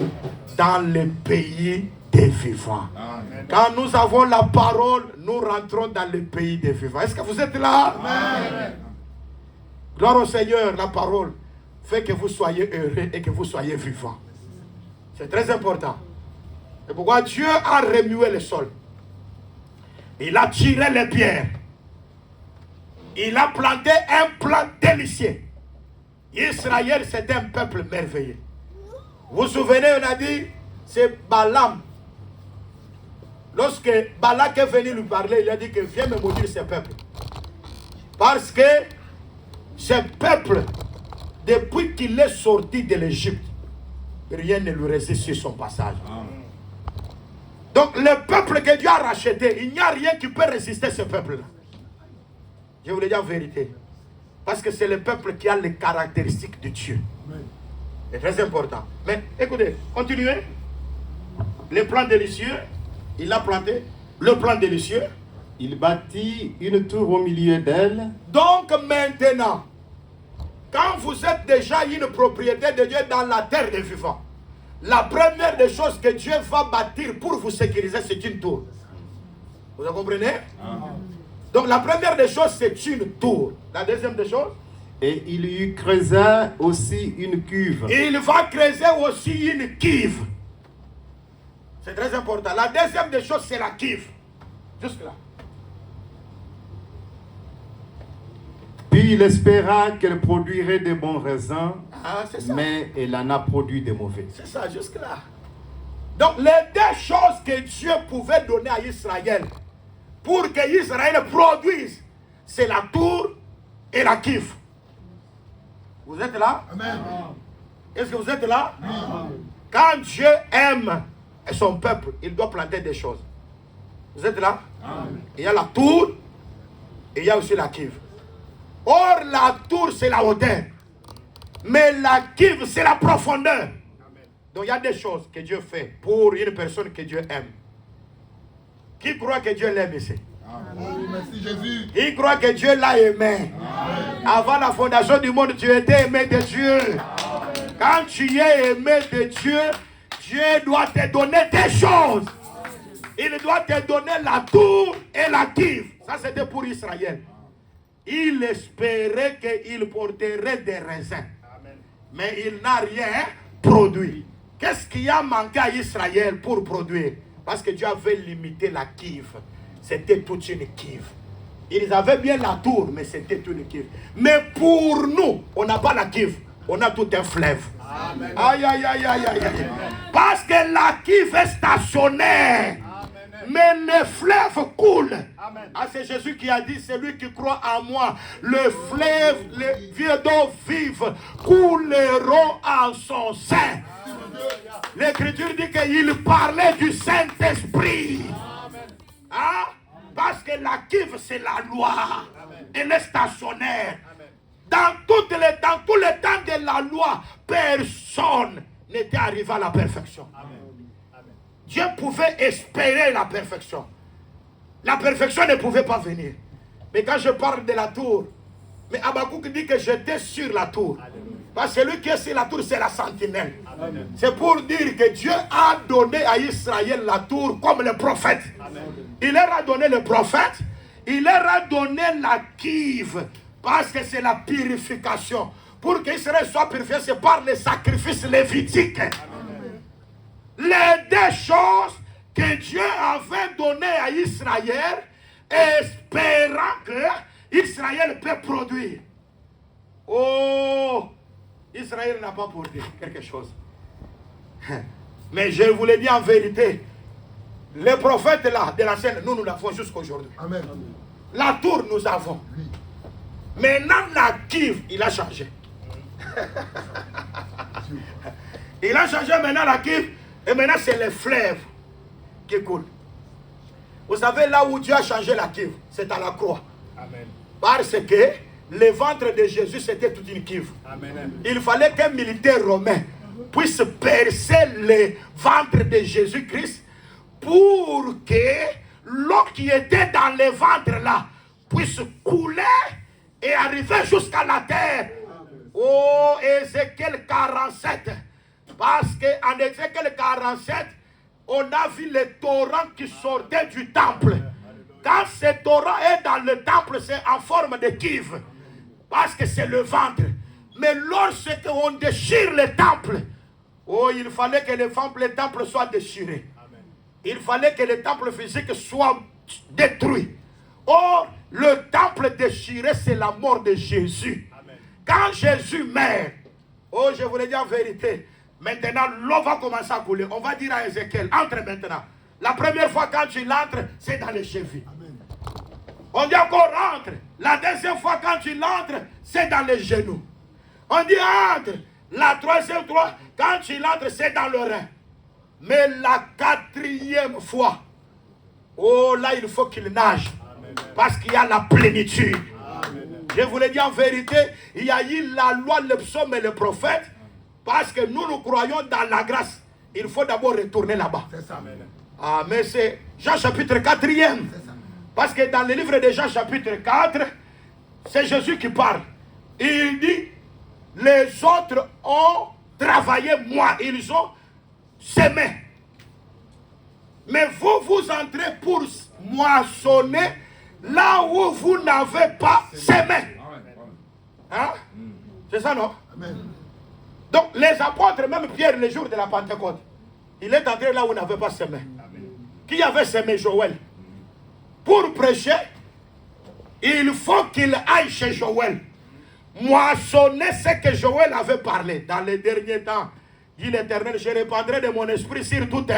dans le pays des vivants. Amen. Quand nous avons la parole, nous rentrons dans le pays des vivants. Est-ce que vous êtes là? Amen. Gloire au Seigneur, la parole fait que vous soyez heureux et que vous soyez vivants. C'est très important. C'est pourquoi Dieu a remué le sol. Il a tiré les pierres. Il a planté un plan délicieux. Israël, c'était un peuple merveilleux. Vous vous souvenez, on a dit, c'est Balaam. Lorsque Balak est venu lui parler, il a dit que viens me maudire ce peuple. Parce que ce peuple, depuis qu'il est sorti de l'Égypte, rien ne lui résiste sur son passage. Donc le peuple que Dieu a racheté, il n'y a rien qui peut résister à ce peuple-là. Je vous le dis en vérité. Parce que c'est le peuple qui a les caractéristiques de Dieu. C'est très important. Mais écoutez, continuez. Le plan délicieux, il a planté. Le plan délicieux. Il bâtit une tour au milieu d'elle. Donc maintenant, quand vous êtes déjà une propriété de Dieu dans la terre des vivants, la première des choses que Dieu va bâtir pour vous sécuriser, c'est une tour. Vous comprenez? Donc la première des choses, c'est une tour. La deuxième des choses, Et il y creusa aussi une cuve. il va creuser aussi une cuve. C'est très important. La deuxième des choses, c'est la cuve. Jusque là. Puis il espéra qu'elle produirait de bons raisins, Ah, c'est ça. mais elle en a produit de mauvais. C'est ça, jusque là. Donc les deux choses que Dieu pouvait donner à Israël pour que Israël produise, c'est la tour et la cuve. Vous êtes là? Amen. Est-ce que vous êtes là? Quand Dieu aime son peuple, il doit planter des choses. Vous êtes là? Il y a la tour et il y a aussi la cuve. Or, la tour, c'est la hauteur. Mais la cuve, c'est la profondeur. Donc, il y a des choses que Dieu fait pour une personne que Dieu aime. Qui croit que Dieu l'aime ici? Merci Jésus. Qui croit que Dieu l'a aimé? Avant la fondation du monde, tu étais aimé de Dieu. Quand tu es aimé de Dieu, Dieu doit te donner des choses. Il doit te donner la tour et la cuve. Ça, c'était pour Israël. Il espérait qu'il porterait des raisins. Mais il n'a rien produit. Qu'est-ce qui a manqué à Israël pour produire? Parce que Dieu avait limité la cuve. C'était toute une cuve. Ils avaient bien la tour, mais c'était une cuve. Mais pour nous, on n'a pas la cuve. On a tout un fleuve. Amen. Aïe, aïe, aïe, aïe, aïe, aïe. Parce que la cuve est stationnaire. Mais le fleuve coule. Amen. Ah, c'est Jésus qui a dit, celui qui croit en moi, le fleuve, les vieux d'eau vive couleront en son sein. L'Écriture dit qu'il parlait du Saint-Esprit. Hein? Parce que la cuve, c'est la loi. Elle est stationnaire. Dans tous les temps de la loi, personne n'était arrivé à la perfection. Dieu pouvait espérer la perfection. La perfection ne pouvait pas venir. Mais quand je parle de la tour, mais Habakkuk dit que j'étais sur la tour. Parce que celui qui est sur la tour, c'est la sentinelle. C'est pour dire que Dieu a donné à Israël la tour comme le prophète. Il leur a donné le prophète. Il leur a donné la cuve. Parce que c'est la purification. Pour qu'Israël soit purifié, c'est par les sacrifices lévitiques. Les deux choses que Dieu avait donné à Israël, espérant que Israël peut produire. Oh, Israël n'a pas produit quelque chose. Mais je vous l'ai dit en vérité, les prophètes là de la scène, nous l'avons jusqu'aujourd'hui. Amen. La tour, nous avons. Maintenant, la cuve, il a changé. Il a changé maintenant la cuve, et maintenant c'est les fleuves qui coulent. Vous savez, là où Dieu a changé la cuve, c'est à la croix. Amen. Parce que le ventre de Jésus, c'était toute une cuve. Amen. Il fallait qu'un militaire romain puisse percer le ventre de Jésus-Christ pour que l'eau qui était dans le ventre là puisse couler et arriver jusqu'à la terre. Oh, Ézéchiel 47. Parce qu'en Ézéchiel 47, on a vu les torrents qui sortaient du temple. Quand ce torrent est dans le temple, c'est en forme de cuve. Parce que c'est le ventre. Mais lorsqu'on déchire le temple, oh, il fallait que le temple soit déchiré. Il fallait que le temple physique soit détruit. Or, le temple déchiré, c'est la mort de Jésus. Amen. Quand Jésus meurt, oh, je vous le dis en vérité, maintenant l'eau va commencer à couler. On va dire à Ézéchiel, entre maintenant. La première fois quand tu l'entres, c'est dans les chevilles. Amen. On dit encore entre. La deuxième fois quand tu l'entres, c'est dans les genoux. On dit entre. La troisième fois, quand tu l'entres, c'est dans le rein. Mais la quatrième fois, oh là, il faut qu'il nage. Amen. Parce qu'il y a la plénitude. Amen. Je vous le dis en vérité, il y a eu la loi, le psaume et le prophète. Parce que nous croyons dans la grâce. Il faut d'abord retourner là-bas. C'est ça. Ah, mais c'est Jean chapitre 4e. Parce que dans le livre de Jean chapitre 4, c'est Jésus qui parle. Il dit, les autres ont travaillé, moi, ils ont semé. Mais vous, vous entrez pour moissonner là où vous n'avez pas semé. Hein? C'est ça, non? Amen. Donc, les apôtres, même Pierre, le jour de la Pentecôte, il est entré là où il n'avait pas semé. Qui avait semé? Joël. Pour prêcher, il faut qu'il aille chez Joël. Moissonner ce que Joël avait parlé dans les derniers temps. Dit l'Éternel, je répandrai de mon esprit sur toute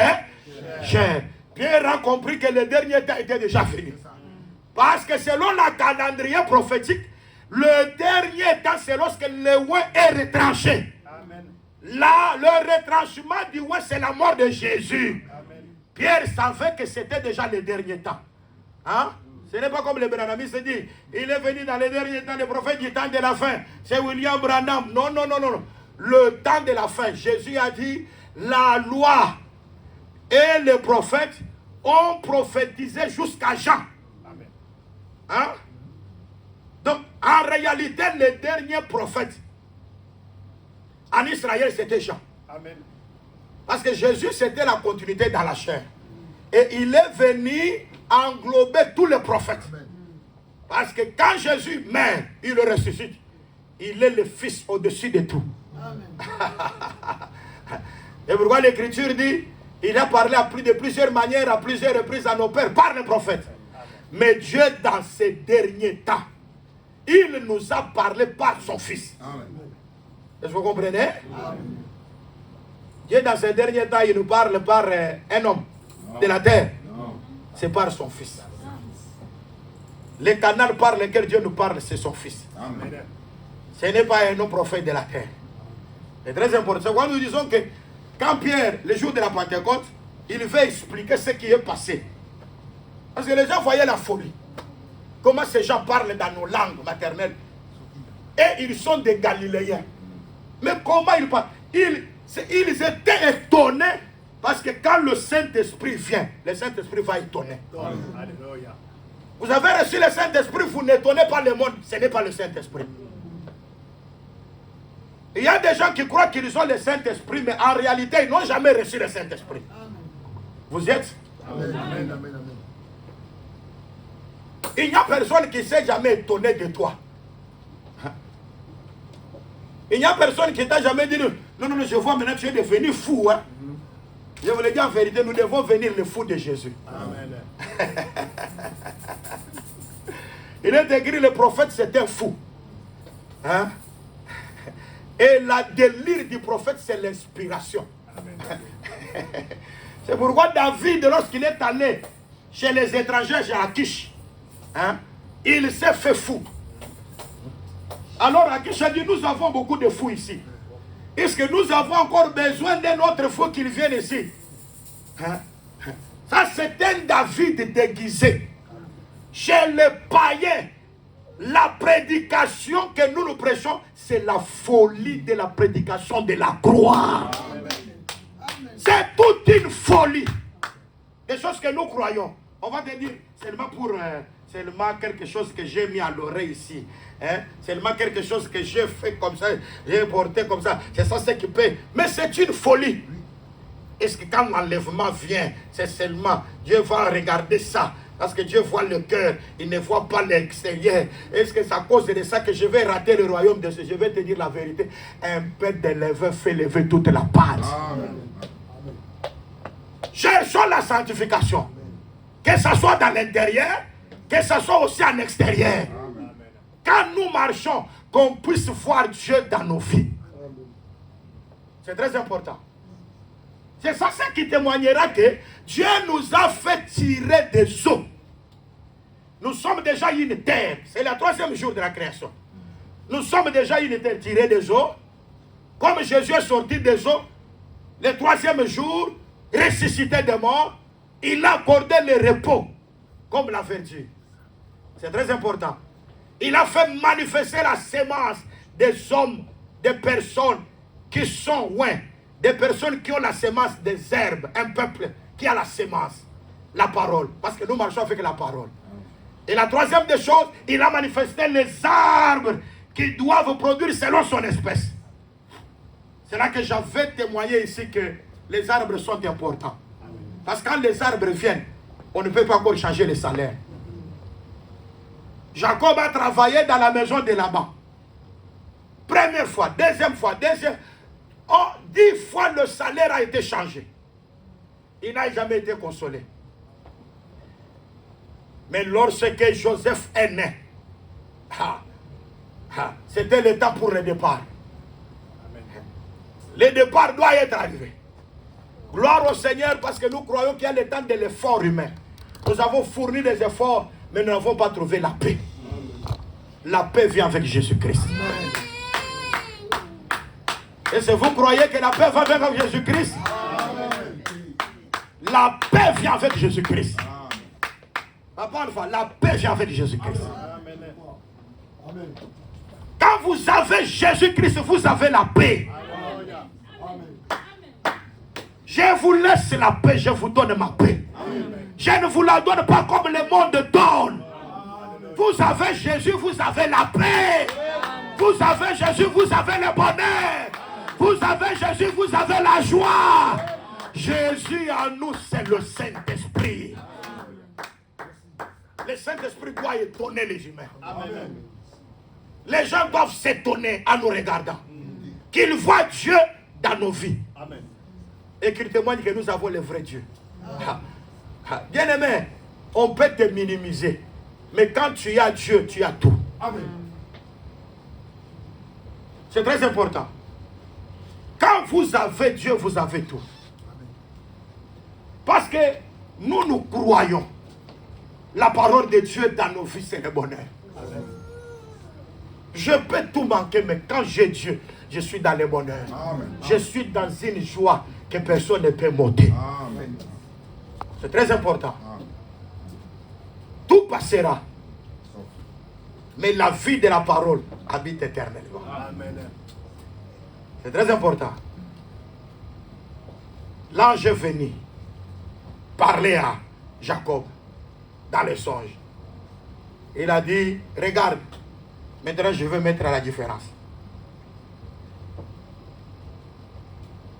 chair. Pierre a compris que le dernier temps était déjà fini. Parce que selon la calendrier prophétique, le dernier temps, c'est lorsque le oint est retranché. Amen. Là, le retranchement du oint, c'est la mort de Jésus. Amen. Pierre savait que c'était déjà le dernier temps. Hein? Ce n'est pas comme le Branham se dit, il est venu dans les derniers temps, le prophète du temps de la fin. C'est William Branham. Non, non, non, non. Le temps de la fin. Jésus a dit, la loi et les prophètes ont prophétisé jusqu'à Jean. Amen. Hein? Donc, en réalité, le dernier prophète en Israël, c'était Jean. Amen. Parce que Jésus, c'était la continuité dans la chair. Et il est venu englober tous les prophètes. Amen. Parce que quand Jésus meurt, il le ressuscite. Il est le Fils au-dessus de tout. Et pourquoi l'Écriture dit, il a parlé de plusieurs manières, à plusieurs reprises à nos pères, par les prophètes. Amen. Mais Dieu, dans ces derniers temps, il nous a parlé par son Fils. Est-ce que vous comprenez? Amen. Dieu, dans ces derniers temps, il nous parle par un homme de la terre. C'est par son Fils. Le canal par lequel Dieu nous parle, c'est son Fils. Amen. Ce n'est pas un homme prophète de la terre. C'est très important. Quand nous disons que quand Pierre, le jour de la Pentecôte, il veut expliquer ce qui est passé. Parce que les gens voyaient la folie. Comment ces gens parlent dans nos langues maternelles. Et ils sont des Galiléens. Mais comment ils parlent? Ils étaient étonnés. Parce que quand le Saint-Esprit vient, le Saint-Esprit va étonner. Alléluia. Vous avez reçu le Saint-Esprit, vous n'étonnez pas le monde. Ce n'est pas le Saint-Esprit. Il y a des gens qui croient qu'ils ont le Saint-Esprit, mais en réalité, ils n'ont jamais reçu le Saint-Esprit. Vous êtes? Amen. Amen, amen, amen. Il n'y a personne qui ne s'est jamais étonné de toi. Il n'y a personne qui t'a jamais dit, non, non, non, je vois maintenant tu es devenu fou. Hein? Je vous le dis en vérité, nous devons venir le fou de Jésus. Amen. Il est écrit, le prophète c'est un fou. Hein? Et la délire du prophète c'est l'inspiration. C'est pourquoi David, lorsqu'il est allé chez les étrangers, chez Akish, hein, il s'est fait fou. Alors Akish a dit, nous avons beaucoup de fous ici. Est-ce que nous avons encore besoin d'un autre fou qui vienne ici? Hein? Ça c'est un David déguisé. Chez les païens, la prédication que nous prêchons, c'est la folie de la prédication de la croix. C'est toute une folie. Des choses que nous croyons. On va te dire, seulement pour seulement quelque chose que j'ai mis à l'oreille ici. Hein? Seulement quelque chose que j'ai fait comme ça, j'ai porté comme ça. C'est ça ce qui peut. Mais c'est une folie. Est-ce que quand l'enlèvement vient, c'est seulement Dieu va regarder ça? Parce que Dieu voit le cœur, il ne voit pas l'extérieur. Est-ce que c'est à cause de ça que je vais rater le royaume de Dieu? Je vais te dire la vérité. Un peu d'élève fait lever toute la pâte. Cherchons la sanctification. Que ce soit dans l'intérieur, que ce soit aussi en extérieur. Quand nous marchons, qu'on puisse voir Dieu dans nos vies. C'est très important. C'est ça qui témoignera que Dieu nous a fait tirer des eaux. Nous sommes déjà une terre. C'est le 3e jour de la création. Nous sommes déjà une terre tirée des eaux. Comme Jésus est sorti des eaux, le 3e jour, ressuscité des morts, il a accordé le repos, comme la verdure. C'est très important. Il a fait manifester la sémence des hommes, des personnes qui sont loin. Des personnes qui ont la sémence des herbes, un peuple qui a la sémence, la parole, parce que nous marchons avec la parole. Et la 3e des choses, il a manifesté les arbres qui doivent produire selon son espèce. C'est là que j'avais témoigné ici que les arbres sont importants. Parce que quand les arbres viennent, on ne peut pas encore changer les salaires. Jacob a travaillé dans la maison de Laban. Première fois, deuxième fois, Oh, 10 fois le salaire a été changé. Il n'a jamais été consolé. Mais lorsque Joseph est né, c'était le temps pour le départ. Le départ doit être arrivé. Gloire au Seigneur parce que nous croyons qu'il y a le temps de l'effort humain. Nous avons fourni des efforts, mais nous n'avons pas trouvé la paix. La paix vient avec Jésus-Christ. Et si vous croyez que la paix va venir avec Jésus-Christ, la paix vient avec Jésus-Christ. La paix vient avec Jésus-Christ. Quand vous avez Jésus-Christ, vous avez la paix. Je vous laisse la paix, je vous donne ma paix. Je ne vous la donne pas comme le monde donne. Vous avez Jésus, vous avez la paix. Vous avez Jésus, vous avez le bonheur. Vous avez Jésus, vous avez la joie. Jésus en nous, c'est le Saint-Esprit. Le Saint-Esprit doit étonner les humains. Amen. Les gens doivent s'étonner en nous regardant. Qu'ils voient Dieu dans nos vies. Amen. Et qu'ils témoignent que nous avons le vrai Dieu. Bien aimé, on peut te minimiser. Mais quand tu as Dieu, tu as tout. Amen. C'est très important. Quand vous avez Dieu, vous avez tout. Parce que nous croyons. La parole de Dieu dans nos vies, c'est le bonheur. Amen. Je peux tout manquer, mais quand j'ai Dieu, je suis dans le bonheur. Amen. Je suis dans une joie que personne ne peut m'ôter. C'est très important. Amen. Tout passera. Mais la vie de la parole habite éternellement. Amen. C'est très important. L'ange est venu parler à Jacob dans le songe. Il a dit, regarde, maintenant je vais mettre la différence.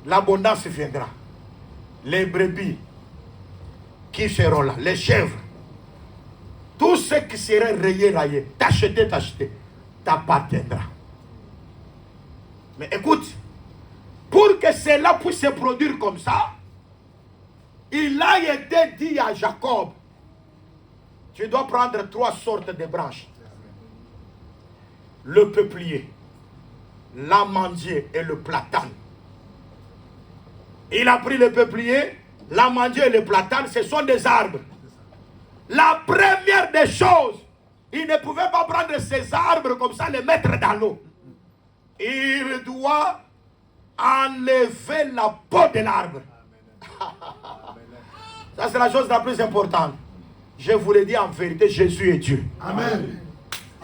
L'abondance viendra. Les brebis qui seront là, les chèvres, tout ce qui sera rayé, t'acheter, t'appartiendra. Mais écoute, pour que cela puisse se produire comme ça, il a été dit à Jacob, tu dois prendre 3 sortes de branches. Le peuplier, l'amandier et le platane. Il a pris le peuplier, l'amandier et le platane, ce sont des arbres. La première des choses, il ne pouvait pas prendre ces arbres comme ça, les mettre dans l'eau. Il doit enlever la peau de l'arbre. Ça, c'est la chose la plus importante. Je vous le dis en vérité, Jésus est Dieu. Amen.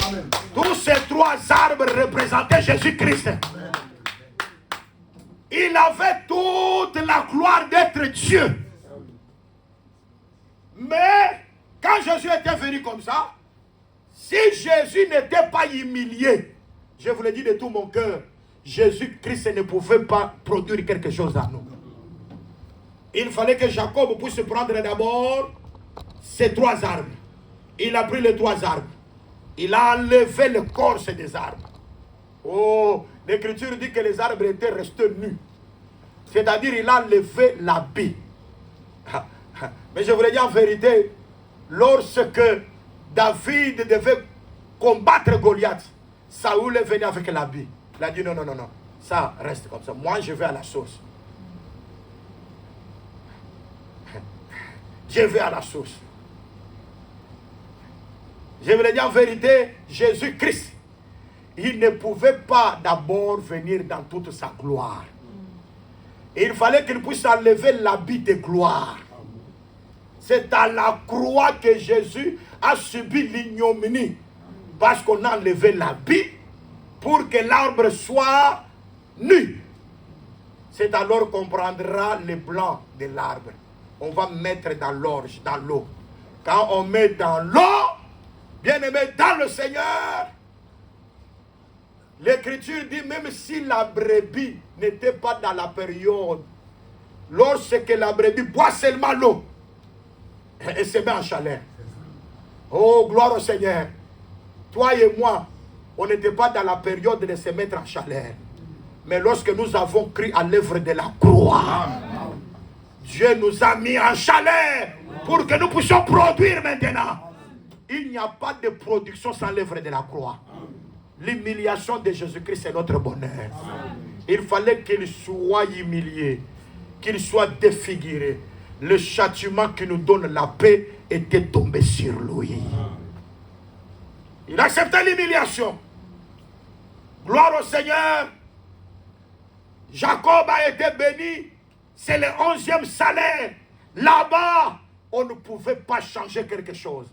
Amen. Tous ces 3 arbres représentaient Jésus-Christ. Il avait toute la gloire d'être Dieu. Mais, quand Jésus était venu comme ça, si Jésus n'était pas humilié, je vous le dis de tout mon cœur, Jésus-Christ ne pouvait pas produire quelque chose à nous. Il fallait que Jacob puisse prendre d'abord ces 3 arbres. Il a pris les 3 arbres. Il a enlevé l'écorce des arbres. Oh, l'Écriture dit que les arbres étaient restés nus. C'est-à-dire, il a enlevé l'habit. Mais je vous le dis en vérité, lorsque David devait combattre Goliath, Saoul est venu avec l'habit. Il a dit non, non, non, non. Ça reste comme ça. Moi, je vais à la source. Je vais à la source. Je vous le dis en vérité, Jésus-Christ, il ne pouvait pas d'abord venir dans toute sa gloire. Il fallait qu'il puisse enlever l'habit de gloire. C'est à la croix que Jésus a subi l'ignominie. Parce qu'on a enlevé l'habit pour que l'arbre soit nu. C'est alors qu'on prendra le blanc de l'arbre. On va mettre dans l'orge, dans l'eau. Quand on met dans l'eau, bien aimé, dans le Seigneur, l'Écriture dit, même si la brebis n'était pas dans la période, lorsque la brebis boit seulement l'eau, elle se met en chaleur. Oh, gloire au Seigneur. Toi et moi, on n'était pas dans la période de se mettre en chaleur. Mais lorsque nous avons cru à l'œuvre de la croix, Dieu nous a mis en chaleur pour que nous puissions produire maintenant. Il n'y a pas de production sans l'œuvre de la croix. L'humiliation de Jésus-Christ, c'est notre bonheur. Il fallait qu'il soit humilié, qu'il soit défiguré. Le châtiment qui nous donne la paix était tombé sur lui. Il acceptait l'humiliation. Gloire au Seigneur. Jacob a été béni. C'est le 11e salaire. Là-bas, on ne pouvait pas changer quelque chose.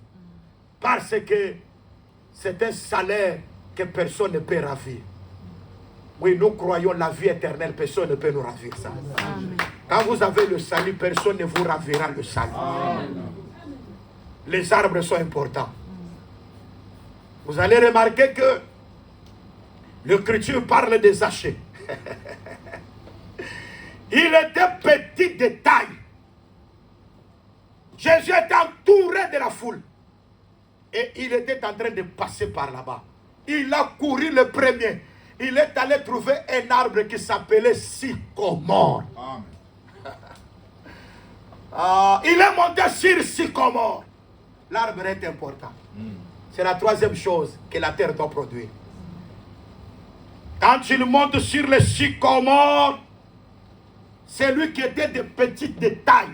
Parce que c'est un salaire que personne ne peut ravir. Oui, nous croyons la vie éternelle. Personne ne peut nous ravir ça. Amen. Quand vous avez le salut, personne ne vous ravira le salut. Les arbres sont importants. Vous allez remarquer que l'Écriture parle des Zachée. Il était petit de taille. Jésus était entouré de la foule. Et il était en train de passer par là-bas. Il a couru le premier. Il est allé trouver un arbre qui s'appelait sycomore. Il est monté sur sycomore. L'arbre est important. C'est la 3e chose que la terre doit produire. Quand il monte sur le sycomore, celui qui était de petite de taille,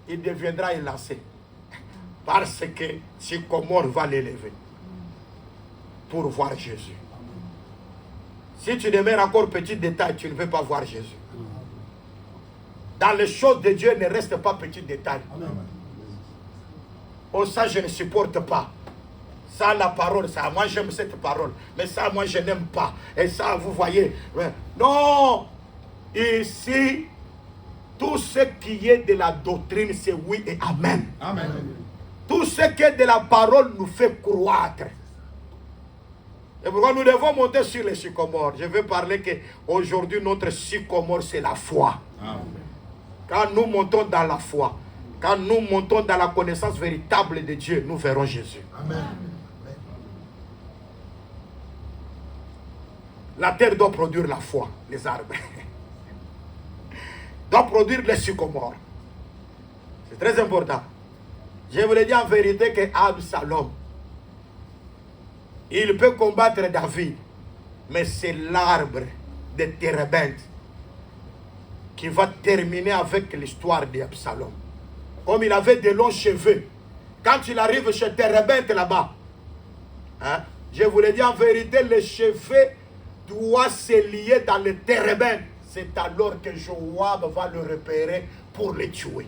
il deviendra élancé. Parce que sycomore va l'élever pour voir Jésus. Si tu demeures encore petit de taille, tu ne veux pas voir Jésus. Dans les choses de Dieu, ne reste pas petit de taille. Oh, ça, je ne supporte pas. Ça, la parole, ça, moi j'aime cette parole. Mais ça, moi je n'aime pas. Et ça, vous voyez. Non! Ici, tout ce qui est de la doctrine, c'est oui et amen. Amen. Tout ce qui est de la parole nous fait croître. Et pourquoi nous devons monter sur les sycomores? Je veux parler qu'aujourd'hui, notre sycomore, c'est la foi. Amen. Quand nous montons dans la foi, quand nous montons dans la connaissance véritable de Dieu, nous verrons Jésus. Amen. La terre doit produire la foi, les arbres. Doit produire les sycomores. C'est très important. Je vous l'ai dit en vérité que Absalom, il peut combattre David, mais c'est l'arbre de Térébinthe qui va terminer avec l'histoire d'Absalom. Comme il avait de longs cheveux, quand il arrive chez Térébinthe là-bas, hein, je vous l'ai dit en vérité, les cheveux doivent se lier dans le Térébinthe. C'est alors que Joab va le repérer pour le tuer.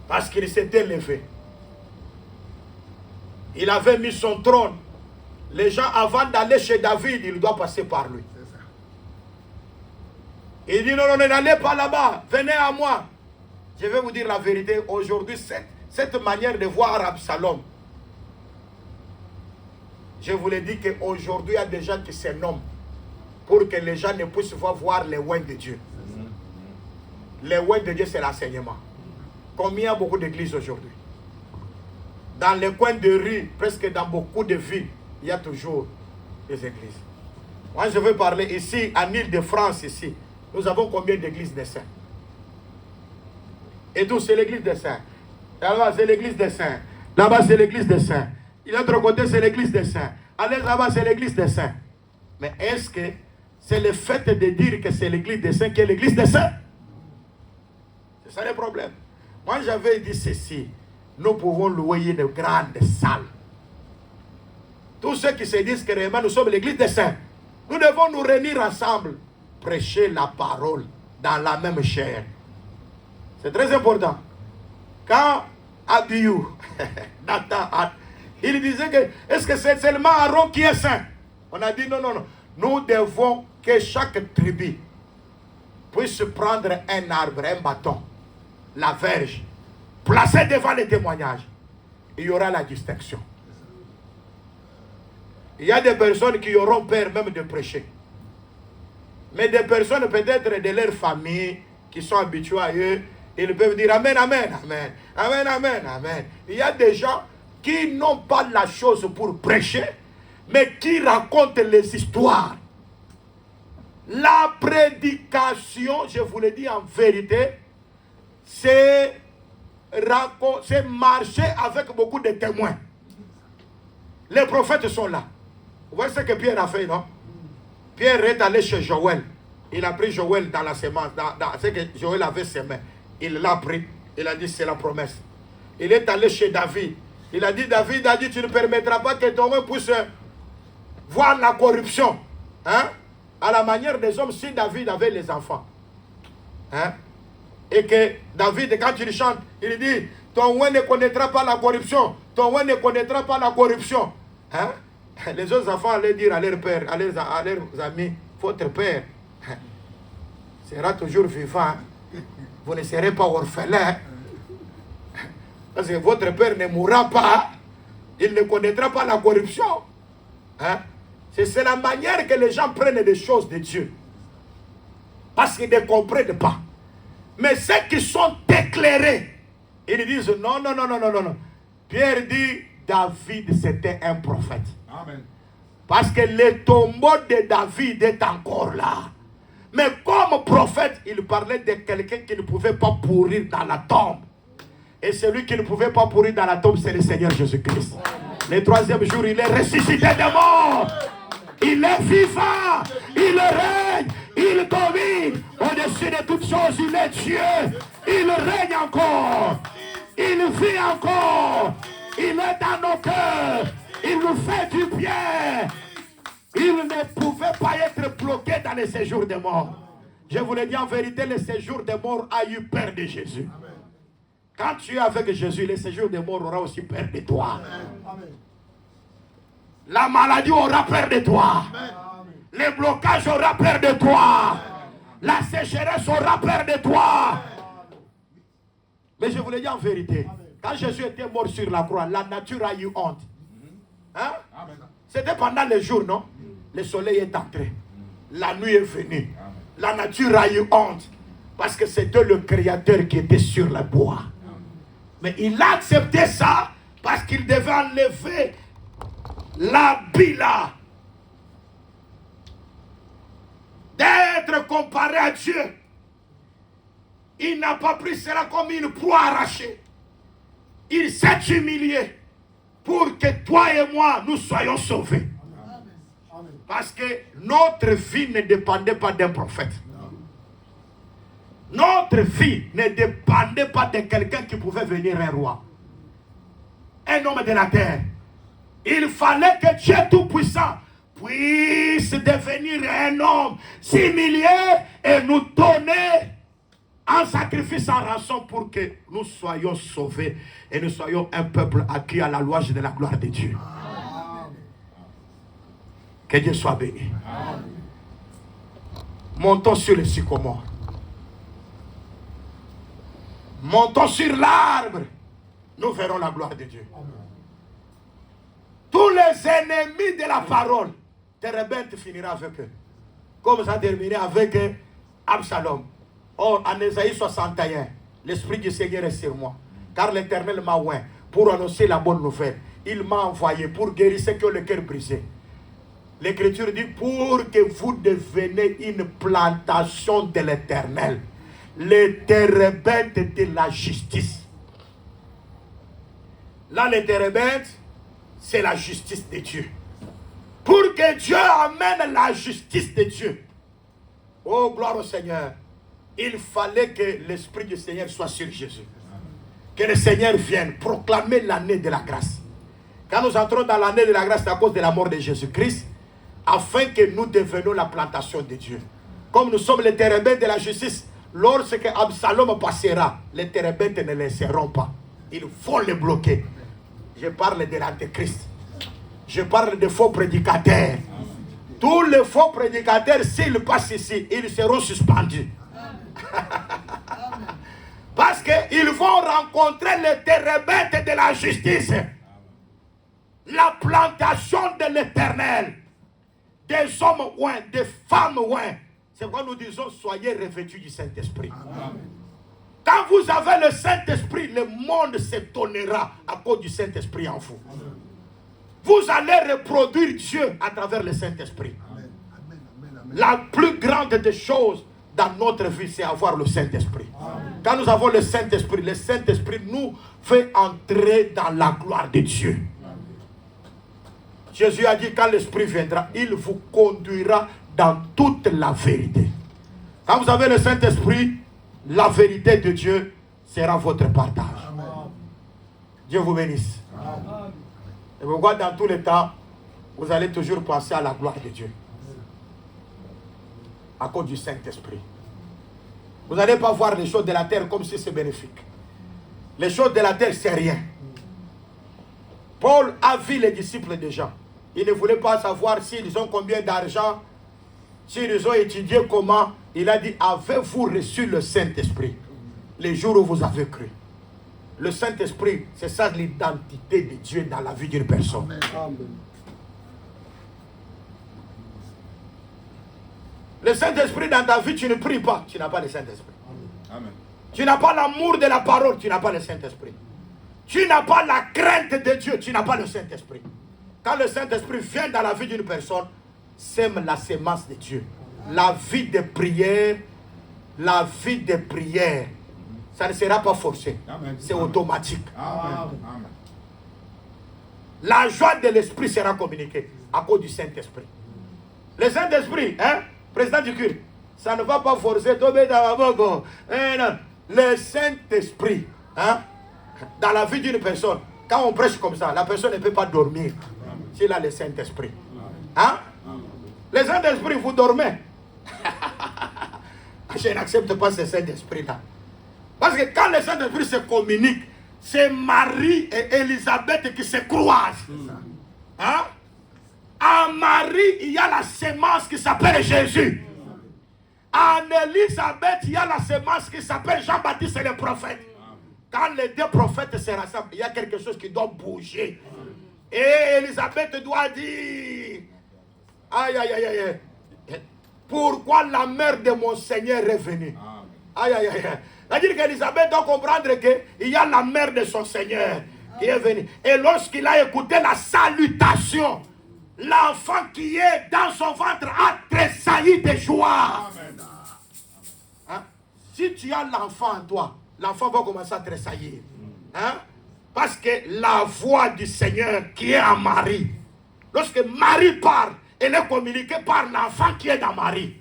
Parce qu'il s'était levé. Il avait mis son trône. Les gens, avant d'aller chez David, il doit passer par lui. Il dit, non, non, n'allez pas là-bas, venez à moi. Je vais vous dire la vérité, aujourd'hui, cette manière de voir Absalom, je vous l'ai dit qu'aujourd'hui, il y a des gens qui se nomment pour que les gens ne puissent pas voir les oins de Dieu. Les oins de Dieu, c'est l'enseignement. Combien il y a beaucoup d'églises aujourd'hui? Dans les coins de rue, presque dans beaucoup de villes, il y a toujours des églises. Moi, je veux parler ici, en Île-de-France, ici. Nous avons combien d'églises des saints? Et tout, c'est l'église des saints. Là-bas, c'est l'église des saints. Là-bas, c'est l'église des saints. Et l'autre côté, c'est l'église des saints. Allez là-bas, c'est l'église des saints. Mais est-ce que c'est le fait de dire que c'est l'église des saints qui est l'église des saints? C'est ça le problème. Moi, j'avais dit ceci. Nous pouvons louer une grande salle. Tous ceux qui se disent que réellement nous sommes l'église des saints, nous devons nous réunir ensemble, prêcher la parole dans la même chair. C'est très important. Quand Abihu, Nathan, il disait que est-ce que c'est seulement Aaron qui est saint? On a dit non, non, non. Nous devons que chaque tribu puisse prendre un arbre, un bâton, la verge, placer devant les témoignages. Il y aura la distinction. Il y a des personnes qui auront peur même de prêcher. Mais des personnes peut-être de leur famille qui sont habituées à eux, ils peuvent dire Amen, Amen, Amen, Amen, Amen, Amen. Il y a des gens qui n'ont pas la chose pour prêcher, mais qui racontent les histoires. La prédication, je vous le dis en vérité, c'est marcher avec beaucoup de témoins. Les prophètes sont là. Vous voyez ce que Pierre a fait, non? Pierre est allé chez Joël. Il a pris Joël dans la semence, dans ce que Joël avait semé. Il l'a pris. Il a dit, c'est la promesse. Il est allé chez David. Il a dit, David a dit, tu ne permettras pas que ton homme puisse voir la corruption. Hein? À la manière des hommes, si David avait les enfants. Hein? Et que David, quand il chante, il dit, ton oint ne connaîtra pas la corruption. Ton oint ne connaîtra pas la corruption. Hein? Les autres enfants allaient dire à leur père, à leurs amis, votre père sera toujours vivant. Vous ne serez pas orphelin. Parce que votre père ne mourra pas. Il ne connaîtra pas la corruption. Hein? C'est la manière que les gens prennent les choses de Dieu. Parce qu'ils ne comprennent pas. Mais ceux qui sont éclairés, ils disent non, non, non, non, non, non. Pierre dit, David c'était un prophète. Amen. Parce que le tombeau de David est encore là. Mais comme prophète, il parlait de quelqu'un qui ne pouvait pas pourrir dans la tombe. Et celui qui ne pouvait pas pourrir dans la tombe, c'est le Seigneur Jésus-Christ. Le troisième jour, il est ressuscité des morts. Il est vivant. Il règne. Il domine. Au-dessus de toutes choses, il est Dieu. Il règne encore. Il vit encore. Il est dans nos cœurs. Il nous fait du bien. Il ne pouvait pas être bloqué dans le séjour des morts. Je vous le dis en vérité, le séjour des morts a eu peur de Jésus. Amen. Quand tu es avec Jésus, le séjour des morts aura aussi peur de toi. Amen. La maladie aura peur de toi. Amen. Le blocage aura peur de toi. Amen. La sécheresse aura peur de toi. Amen. Mais je vous le dis en vérité, quand Jésus était mort sur la croix, la nature a eu honte. Hein? C'était pendant le jour, non? Le soleil est entré. La nuit est venue. La nature a eu honte. Parce que c'était le Créateur qui était sur le bois. Mais il a accepté ça parce qu'il devait enlever l'habit là. D'être comparé à Dieu. Il n'a pas pris cela comme une proie arrachée. Il s'est humilié pour que toi et moi, nous soyons sauvés. Parce que notre vie ne dépendait pas d'un prophète. Notre vie ne dépendait pas de quelqu'un qui pouvait venir un roi. Un homme de la terre. Il fallait que Dieu Tout-Puissant puisse devenir un homme, s'humilier et nous donner un sacrifice en rançon pour que nous soyons sauvés et nous soyons un peuple acquis à la louange de la gloire de Dieu. Que Dieu soit béni. Montons sur le sycomore. Montons sur l'arbre. Nous verrons la gloire de Dieu. Tous les ennemis de la parole, Térébinthe finira avec eux. Comme ça a terminé avec Absalom. Or, en Ésaïe 61, l'Esprit du Seigneur est sur moi. Car l'Éternel m'a oint pour annoncer la bonne nouvelle. Il m'a envoyé pour guérir ceux qui ont le cœur brisé. L'Écriture dit pour que vous deveniez une plantation de l'Éternel. Les térébintes de la justice. Là, les térébintes, c'est la justice de Dieu. Pour que Dieu amène la justice de Dieu. Oh, gloire au Seigneur. Il fallait que l'Esprit du Seigneur soit sur Jésus. Que le Seigneur vienne proclamer l'année de la grâce. Quand nous entrons dans l'année de la grâce, c'est à cause de la mort de Jésus-Christ, afin que nous devenions la plantation de Dieu. Comme nous sommes les térébintes de la justice, lorsque Absalom passera, les térébintes ne laisseront pas. Il faut les bloquer. Je parle de l'Antéchrist. Je parle de faux prédicateurs. Tous les faux prédicateurs, s'ils passent ici, ils seront suspendus. Parce qu'ils vont rencontrer les térébintes de la justice. La plantation de l'Éternel. Des hommes oints, des femmes oints. C'est pourquoi nous disons, soyez revêtus du Saint-Esprit. Quand vous avez le Saint-Esprit, le monde s'étonnera à cause du Saint-Esprit en vous. Vous allez reproduire Dieu à travers le Saint-Esprit. La plus grande des choses dans notre vie, c'est avoir le Saint-Esprit. Quand nous avons le Saint-Esprit nous fait entrer dans la gloire de Dieu. Jésus a dit, quand l'Esprit viendra, il vous conduira dans toute la vérité. Quand vous avez le Saint-Esprit, la vérité de Dieu sera votre partage. Amen. Dieu vous bénisse. Amen. Et pourquoi dans tous les temps, vous allez toujours penser à la gloire de Dieu. À cause du Saint-Esprit. Vous n'allez pas voir les choses de la terre comme si c'est bénéfique. Les choses de la terre, c'est rien. Paul a vu les disciples de Jean. Il ne voulait pas savoir s'ils ont combien d'argent, s'ils ont étudié comment. Il a dit, avez-vous reçu le Saint-Esprit les jours où vous avez cru? Le Saint-Esprit, c'est ça l'identité de Dieu dans la vie d'une personne. Amen. Le Saint-Esprit dans ta vie, tu ne pries pas, tu n'as pas le Saint-Esprit. Amen. Tu n'as pas l'amour de la parole, tu n'as pas le Saint-Esprit. Tu n'as pas la crainte de Dieu, tu n'as pas le Saint-Esprit. Quand le Saint-Esprit vient dans la vie d'une personne, sème la sémence de Dieu. La vie de prière, ça ne sera pas forcé. C'est automatique. Amen. La joie de l'Esprit sera communiquée à cause du Saint-Esprit. Le Saint-Esprit, président du culte, ça ne va pas forcer. Le Saint-Esprit, dans la vie d'une personne, quand on prêche comme ça, la personne ne peut pas dormir s'il a le Saint-Esprit. Le Saint-Esprit, vous dormez. Je n'accepte pas ce Saint-Esprit-là. Parce que quand le Saint-Esprit se communique, c'est Marie et Élisabeth qui se croisent. En Marie, il y a la sémence qui s'appelle Jésus. En Élisabeth, il y a la sémence qui s'appelle Jean-Baptiste et le prophète. Quand les deux prophètes se rassemblent, il y a quelque chose qui doit bouger. Et Élisabeth doit dire, aïe, aïe, aïe, aïe, pourquoi la mère de mon Seigneur est venue? Aïe, aïe, aïe. C'est-à-dire qu'Élisabeth doit comprendre qu'il y a la mère de son Seigneur qui est venue. Et lorsqu'il a écouté la salutation, l'enfant qui est dans son ventre a tressailli de joie. Si tu as l'enfant en toi, l'enfant va commencer à tressaillir. Hein? Parce que la voix du Seigneur qui est en Marie, lorsque Marie parle, elle est communiquée par l'enfant qui est dans Marie.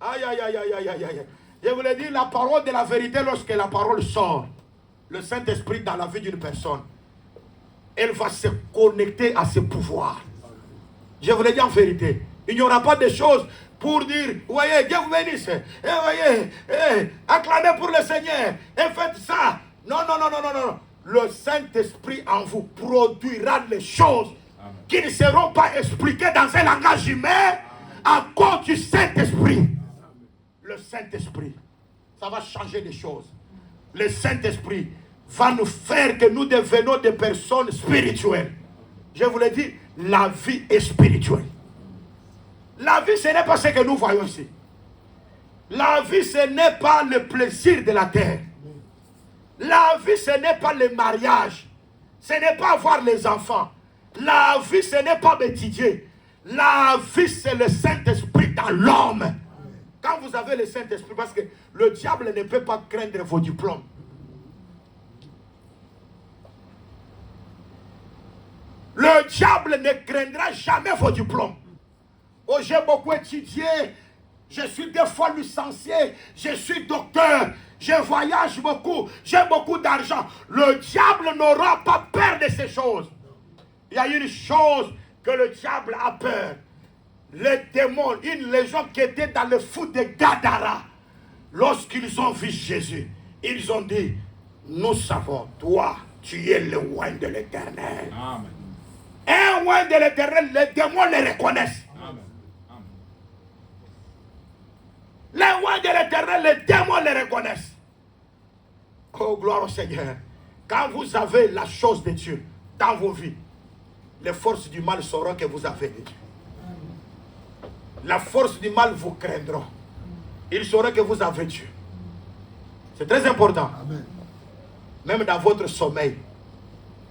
Aïe, aïe, aïe, aïe, aïe, aïe, aïe. Je voulais dire la parole de la vérité, lorsque la parole sort, le Saint-Esprit dans la vie d'une personne, elle va se connecter à ses pouvoirs. Je vous le dis en vérité, il n'y aura pas de choses pour dire, voyez, Dieu vous bénisse, voyez, acclamez pour le Seigneur, et faites ça. Non, non, non, non, non, non. Le Saint-Esprit en vous produira les choses qui ne seront pas expliquées dans un langage humain à cause du Saint-Esprit. Le Saint-Esprit, ça va changer les choses. Le Saint-Esprit va nous faire que nous devenons des personnes spirituelles. Je vous l'ai dit, la vie est spirituelle. La vie, ce n'est pas ce que nous voyons ici. La vie, ce n'est pas le plaisir de la terre. La vie, ce n'est pas le mariage. Ce n'est pas avoir les enfants. La vie, ce n'est pas étudier. La vie, c'est le Saint-Esprit dans l'homme. Quand vous avez le Saint-Esprit, parce que le diable ne peut pas craindre vos diplômes. Le diable ne craindra jamais vos diplômes. Oh, j'ai beaucoup étudié. Je suis des fois licencié. Je suis docteur. Je voyage beaucoup. J'ai beaucoup d'argent. Le diable n'aura pas peur de ces choses. Il y a une chose que le diable a peur. Les démons, les gens qui étaient dans le fou de Gadara, lorsqu'ils ont vu Jésus, ils ont dit, nous savons, toi, tu es le roi de l'Éternel. Amen. Un roi de l'Éternel, les démons le reconnaissent. Amen. Amen. Les rois de l'Éternel, les démons le reconnaissent. Oh, gloire au Seigneur. Quand vous avez la chose de Dieu dans vos vies, les forces du mal sauront que vous avez de Dieu. La force du mal vous craindront. Ils sauront que vous avez Dieu. C'est très important. Amen. Même dans votre sommeil,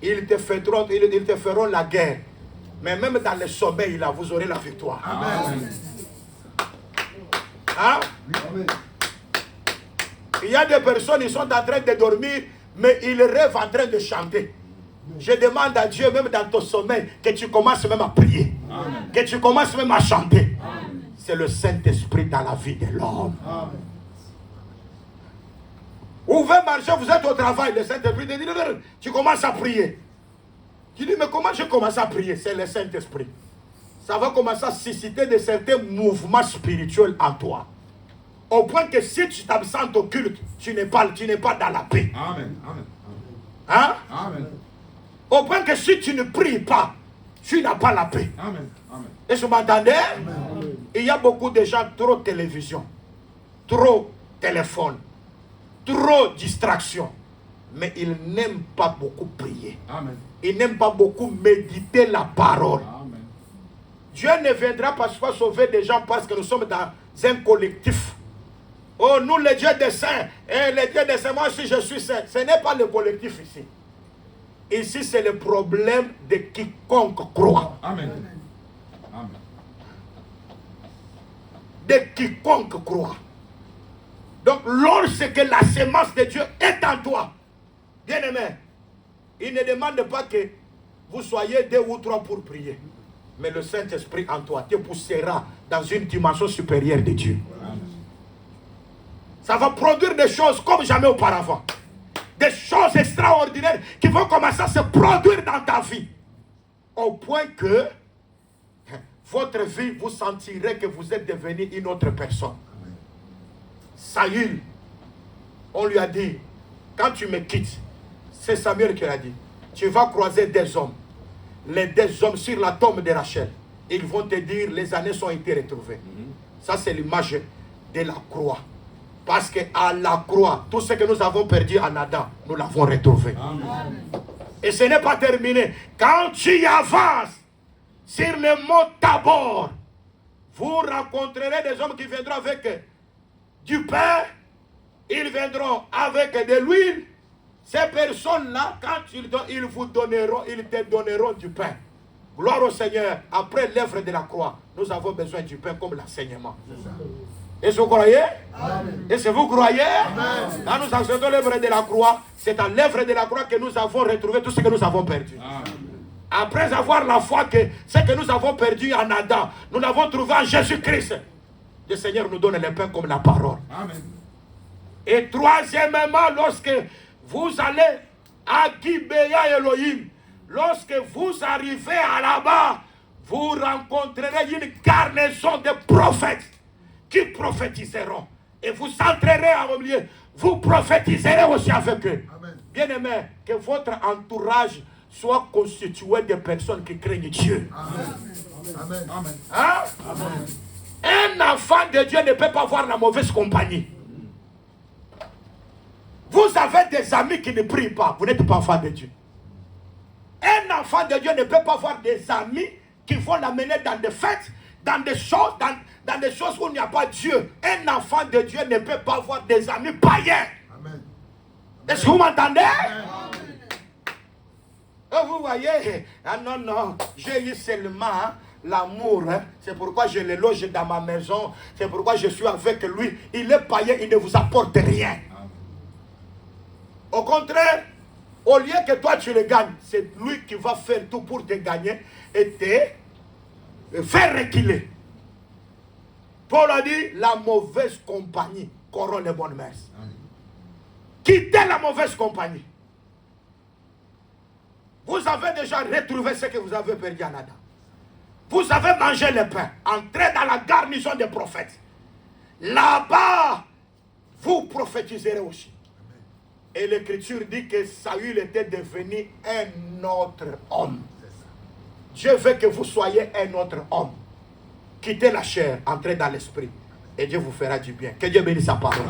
ils te feront la guerre. Mais même dans le sommeil, là, vous aurez la victoire. Amen. Hein? Amen. Il y a des personnes, ils sont en train de dormir, mais ils rêvent en train de chanter. Je demande à Dieu, même dans ton sommeil, que tu commences même à prier. Amen. Que tu commences même à chanter. C'est le Saint-Esprit dans la vie de l'homme. Amen. Vous pouvez marcher, vous êtes au travail, le Saint-Esprit te dit, tu commences à prier. Tu dis, mais comment je commence à prier? C'est le Saint-Esprit. Ça va commencer à susciter de certains mouvements spirituels en toi. Au point que si tu t'absentes au culte, tu n'es pas dans la paix. Amen. Amen. Hein? Amen. Au point que si tu ne pries pas, tu n'as pas la paix. Amen. Amen. Est-ce que vous m'entendez? Il y a beaucoup de gens trop télévision, trop téléphone, trop distraction. Mais ils n'aiment pas beaucoup prier. Amen. Ils n'aiment pas beaucoup méditer la parole. Amen. Dieu ne viendra pas sauver des gens parce que nous sommes dans un collectif. Oh, nous les dieux des saints, et les dieux des saints, moi aussi je suis saint. Ce n'est pas le collectif ici. Ici c'est le problème de quiconque croit. Amen. Amen. De quiconque croit. Donc lorsque la sémence de Dieu est en toi, bien aimé, il ne demande pas que vous soyez 2 ou 3 pour prier. Mais le Saint-Esprit en toi te poussera dans une dimension supérieure de Dieu. Amen. Ça va produire des choses comme jamais auparavant. Des choses extraordinaires qui vont commencer à se produire dans ta vie. Au point que votre vie, vous sentirez que vous êtes devenu une autre personne. Saül, on lui a dit, quand tu me quittes, c'est Samuel qui l'a dit, tu vas croiser des hommes. Les 2 hommes sur la tombe de Rachel. Ils vont te dire, les années ont été retrouvées. Ça, c'est l'image de la croix. Parce qu'à la croix, tout ce que nous avons perdu en Adam, nous l'avons retrouvé. Amen. Et ce n'est pas terminé. Quand tu avances sur le mont Tabor, vous rencontrerez des hommes qui viendront avec du pain. Ils viendront avec de l'huile. Ces personnes-là, quand ils te donneront du pain. Gloire au Seigneur. Après l'œuvre de la croix, nous avons besoin du pain comme l'enseignement. Est-ce que vous croyez? Est-ce que vous croyez? Quand nous acceptons l'œuvre de la croix, c'est à l'œuvre de la croix que nous avons retrouvé tout ce que nous avons perdu. Après avoir la foi que ce que nous avons perdu en Adam, nous l'avons trouvé en Jésus-Christ. Le Seigneur nous donne le pain comme la parole. Amen. Et troisièmement, lorsque vous allez à Gibea Elohim, lorsque vous arrivez à là-bas, vous rencontrerez une garnison de prophètes qui prophétiseront. Et vous entrerez en milieu. Vous prophétiserez aussi avec eux. Bien-aimés, que votre entourage soit constitué de personnes qui craignent Dieu. Amen. Amen. Hein? Amen. Un enfant de Dieu ne peut pas avoir la mauvaise compagnie. Vous avez des amis qui ne prient pas. Vous n'êtes pas enfant de Dieu. Un enfant de Dieu ne peut pas avoir des amis qui vont l'amener dans des fêtes, dans des choses, dans des choses où il n'y a pas Dieu. Un enfant de Dieu ne peut pas avoir des amis païens. Amen. Est-ce que vous m'entendez? Et vous voyez, ah non, j'ai eu seulement l'amour. C'est pourquoi je le loge dans ma maison. C'est pourquoi je suis avec lui. Il est païen, il ne vous apporte rien. Au contraire, au lieu que toi tu le gagnes, c'est lui qui va faire tout pour te gagner et te faire reculer. Paul a dit, la mauvaise compagnie corrompt les bonnes mœurs. Quittez la mauvaise compagnie. Vous avez déjà retrouvé ce que vous avez perdu en Adam. Vous avez mangé le pain, entré dans la garnison des prophètes. Là-bas, vous prophétiserez aussi. Et l'Écriture dit que Saül était devenu un autre homme. Dieu veut que vous soyez un autre homme. Quittez la chair, entrez dans l'esprit. Et Dieu vous fera du bien. Que Dieu bénisse sa parole.